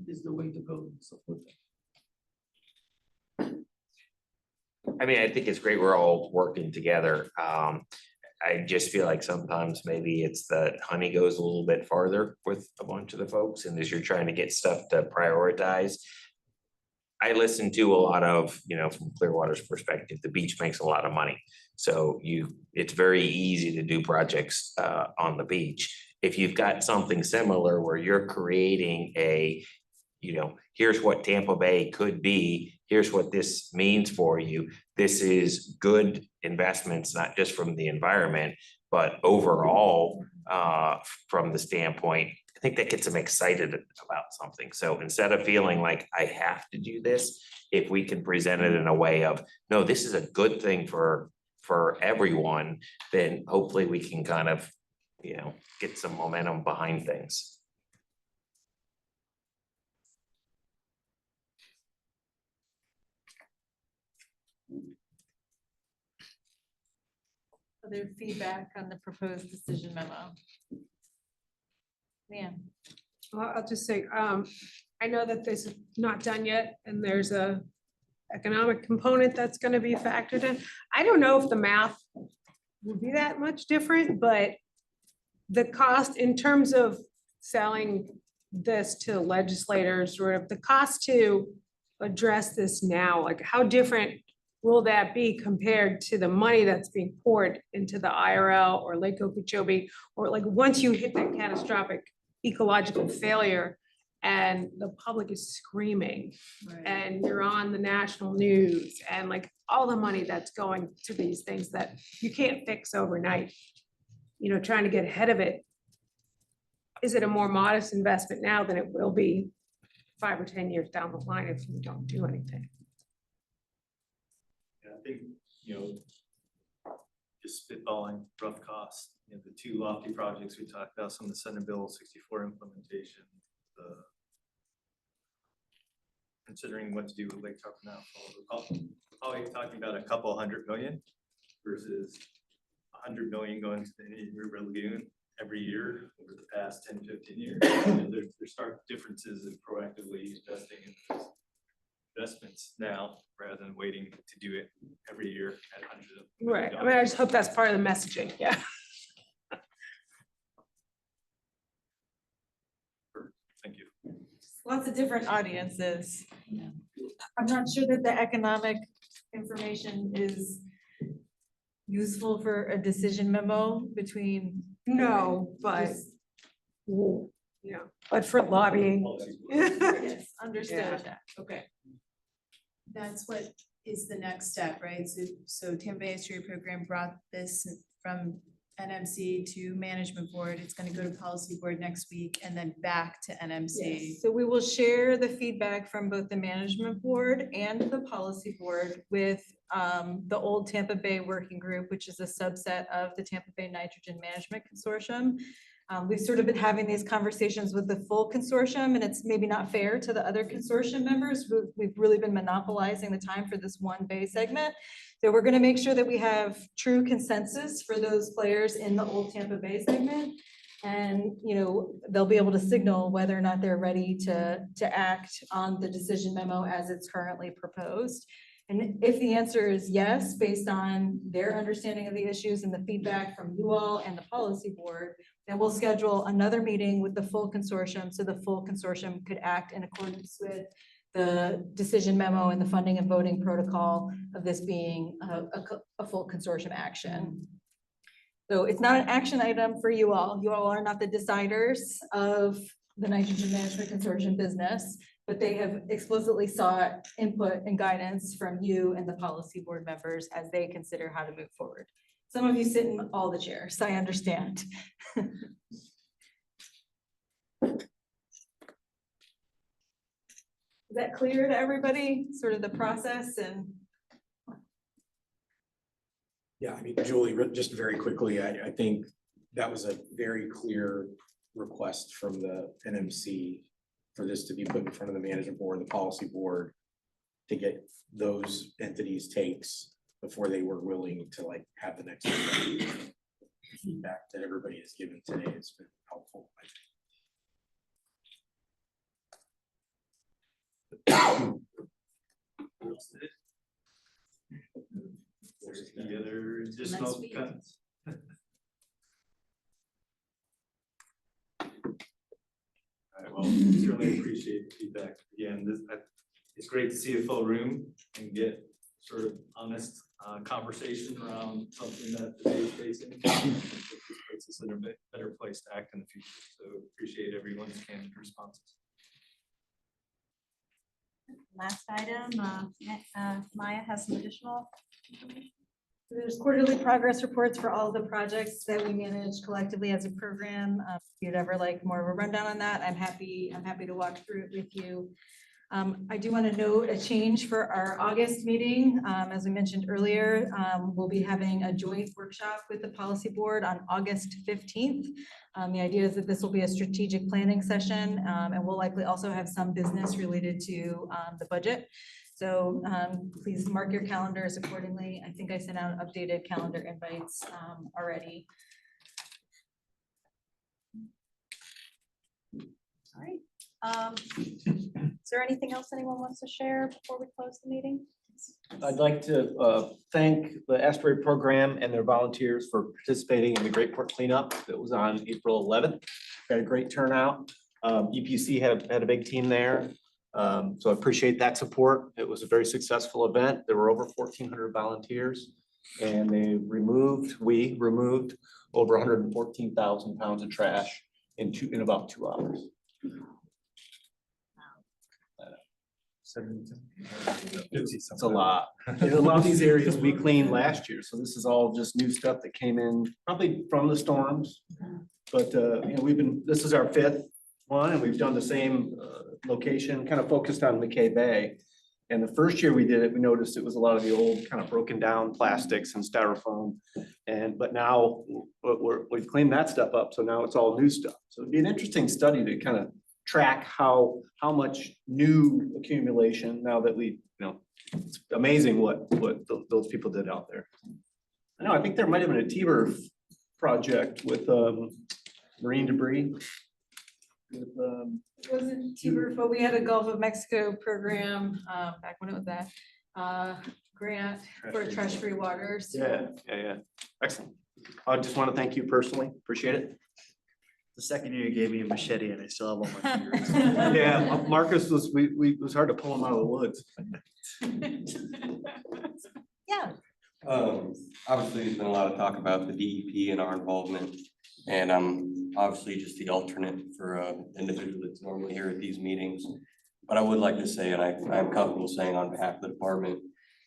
is the way to go. Support that. I mean, I think it's great we're all working together. I just feel like sometimes maybe it's that honey goes a little bit farther with a bunch of the folks, and as you're trying to get stuff to prioritize. I listen to a lot of, from Clearwater's perspective, the beach makes a lot of money. So it's very easy to do projects on the beach. If you've got something similar where you're creating here's what Tampa Bay could be, here's what this means for you. This is good investments, not just from the environment, but overall from the standpoint, I think that gets them excited about something. So instead of feeling like I have to do this, if we can present it in a way of, no, this is a good thing for everyone, then hopefully we can kind of, get some momentum behind things. Other feedback on the proposed decision memo? Yeah. Well, I'll just say, I know that this is not done yet, and there's a economic component that's gonna be factored in. I don't know if the math will be that much different, but the cost in terms of selling this to legislators, sort of the cost to address this now, like how different will that be compared to the money that's being poured into the IRL or Lake Okeechobee? Or like once you hit that catastrophic ecological failure and the public is screaming and you're on the national news and like all the money that's going to these things that you can't fix overnight, trying to get ahead of it. Is it a more modest investment now than it will be 5 or 10 years down the line if you don't do anything? I think, just spitballing rough costs, the two lofty projects we talked about, some of the Senate Bill 64 implementation, the considering what to do with Lake Charles now. Probably talking about a couple $100 million versus $100 million going to the Indian River Lagoon every year over the past 10, 15 years. And there's stark differences in proactively investing in those investments now rather than waiting to do it every year at hundreds of. Right, I mean, I just hope that's part of the messaging, yeah. Thank you. Lots of different audiences. I'm not sure that the economic information is useful for a decision memo between. No, but. Yeah, but for lobbying. Yes, understood, okay. That's what is the next step, right? So Tampa Bay Estuary Program brought this from NMC to Management Board. It's gonna go to Policy Board next week and then back to NMC. Yes, so we will share the feedback from both the management board and the policy board with the old Tampa Bay Working Group, which is a subset of the Tampa Bay Nitrogen Management Consortium. We've sort of been having these conversations with the full consortium, and it's maybe not fair to the other consortium members. We've really been monopolizing the time for this one bay segment. So we're gonna make sure that we have true consensus for those players in the old Tampa Bay segment. And, you know, they'll be able to signal whether or not they're ready to act on the decision memo as it's currently proposed. And if the answer is yes, based on their understanding of the issues and the feedback from you all and the policy board, then we'll schedule another meeting with the full consortium so the full consortium could act in accordance with the decision memo and the funding and voting protocol of this being a full consortium action. So it's not an action item for you all. You all are not the deciders of the Nitrogen Management Consortium business, but they have explicitly sought input and guidance from you and the policy board members as they consider how to move forward. Some of you sit in all the chairs, I understand. Is that clear to everybody, sort of the process and? Yeah, I mean, Julie, just very quickly, I think that was a very clear request from the NMC for this to be put in front of the management board, the policy board, to get those entities' takes before they were willing to like have the next feedback that everybody has given today. It's been helpful. There's the other additional cuts. All right, well, certainly appreciate the feedback. Again, it's great to see a full room and get sort of honest conversation around something that the day is facing. It puts us in a better place to act in the future. So appreciate everyone's candid responses. Last item, Maya has some additional information. There's quarterly progress reports for all of the projects that we manage collectively as a program. If you'd ever like more of a rundown on that, I'm happy to walk through it with you. I do want to note a change for our August meeting. As we mentioned earlier, we'll be having a joint workshop with the policy board on August 15th. The idea is that this will be a strategic planning session, and we'll likely also have some business related to the budget. So please mark your calendars accordingly. I think I sent out updated calendar invites already. All right. Is there anything else anyone wants to share before we close the meeting? I'd like to thank the Estuary Program and their volunteers for participating in the Great Port Cleanup that was on April 11th. Had a great turnout. EPC had a big team there. So I appreciate that support. It was a very successful event. There were over 1,400 volunteers, and we removed over 114,000 pounds of trash in about 2 hours. It's a lot. And a lot of these areas we cleaned last year, so this is all just new stuff that came in probably from the storms. But you know, this is our 5th one, and we've done the same location, kind of focused on McKay Bay. And the first year we did it, we noticed it was a lot of the old kind of broken down plastics and styrofoam. But now we've cleaned that stuff up, so now it's all new stuff. So it'd be an interesting study to kind of track how much new accumulation now that we, it's amazing what those people did out there. I know, I think there might have been a T-birth project with marine debris. With, It wasn't T-birth, but we had a Gulf of Mexico program, back when it was that, grant for trash-free waters. Yeah. Excellent. I just want to thank you personally. Appreciate it. The second year you gave me a machete and I still have all my fingers. Yeah, Marcus was, it was hard to pull him out of the woods. Yeah. Obviously, there's been a lot of talk about the DEP and our involvement. And I'm obviously just the alternate for an individual that's normally here at these meetings. But I would like to say, and I'm comfortable saying on behalf of the department,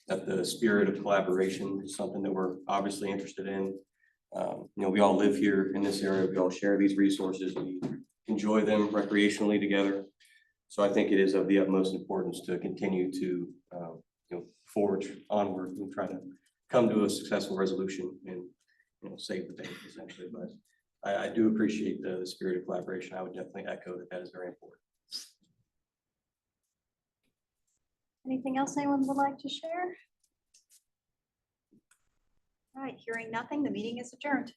that the spirit of collaboration is something that we're obviously interested in. We all live here in this area, we all share these resources, we enjoy them recreationally together. So I think it is of the utmost importance to continue to, forge onward and try to come to a successful resolution and, save the day essentially. But I do appreciate the spirit of collaboration. I would definitely echo that is very important. Anything else anyone would like to share? All right, hearing nothing, the meeting is adjourned.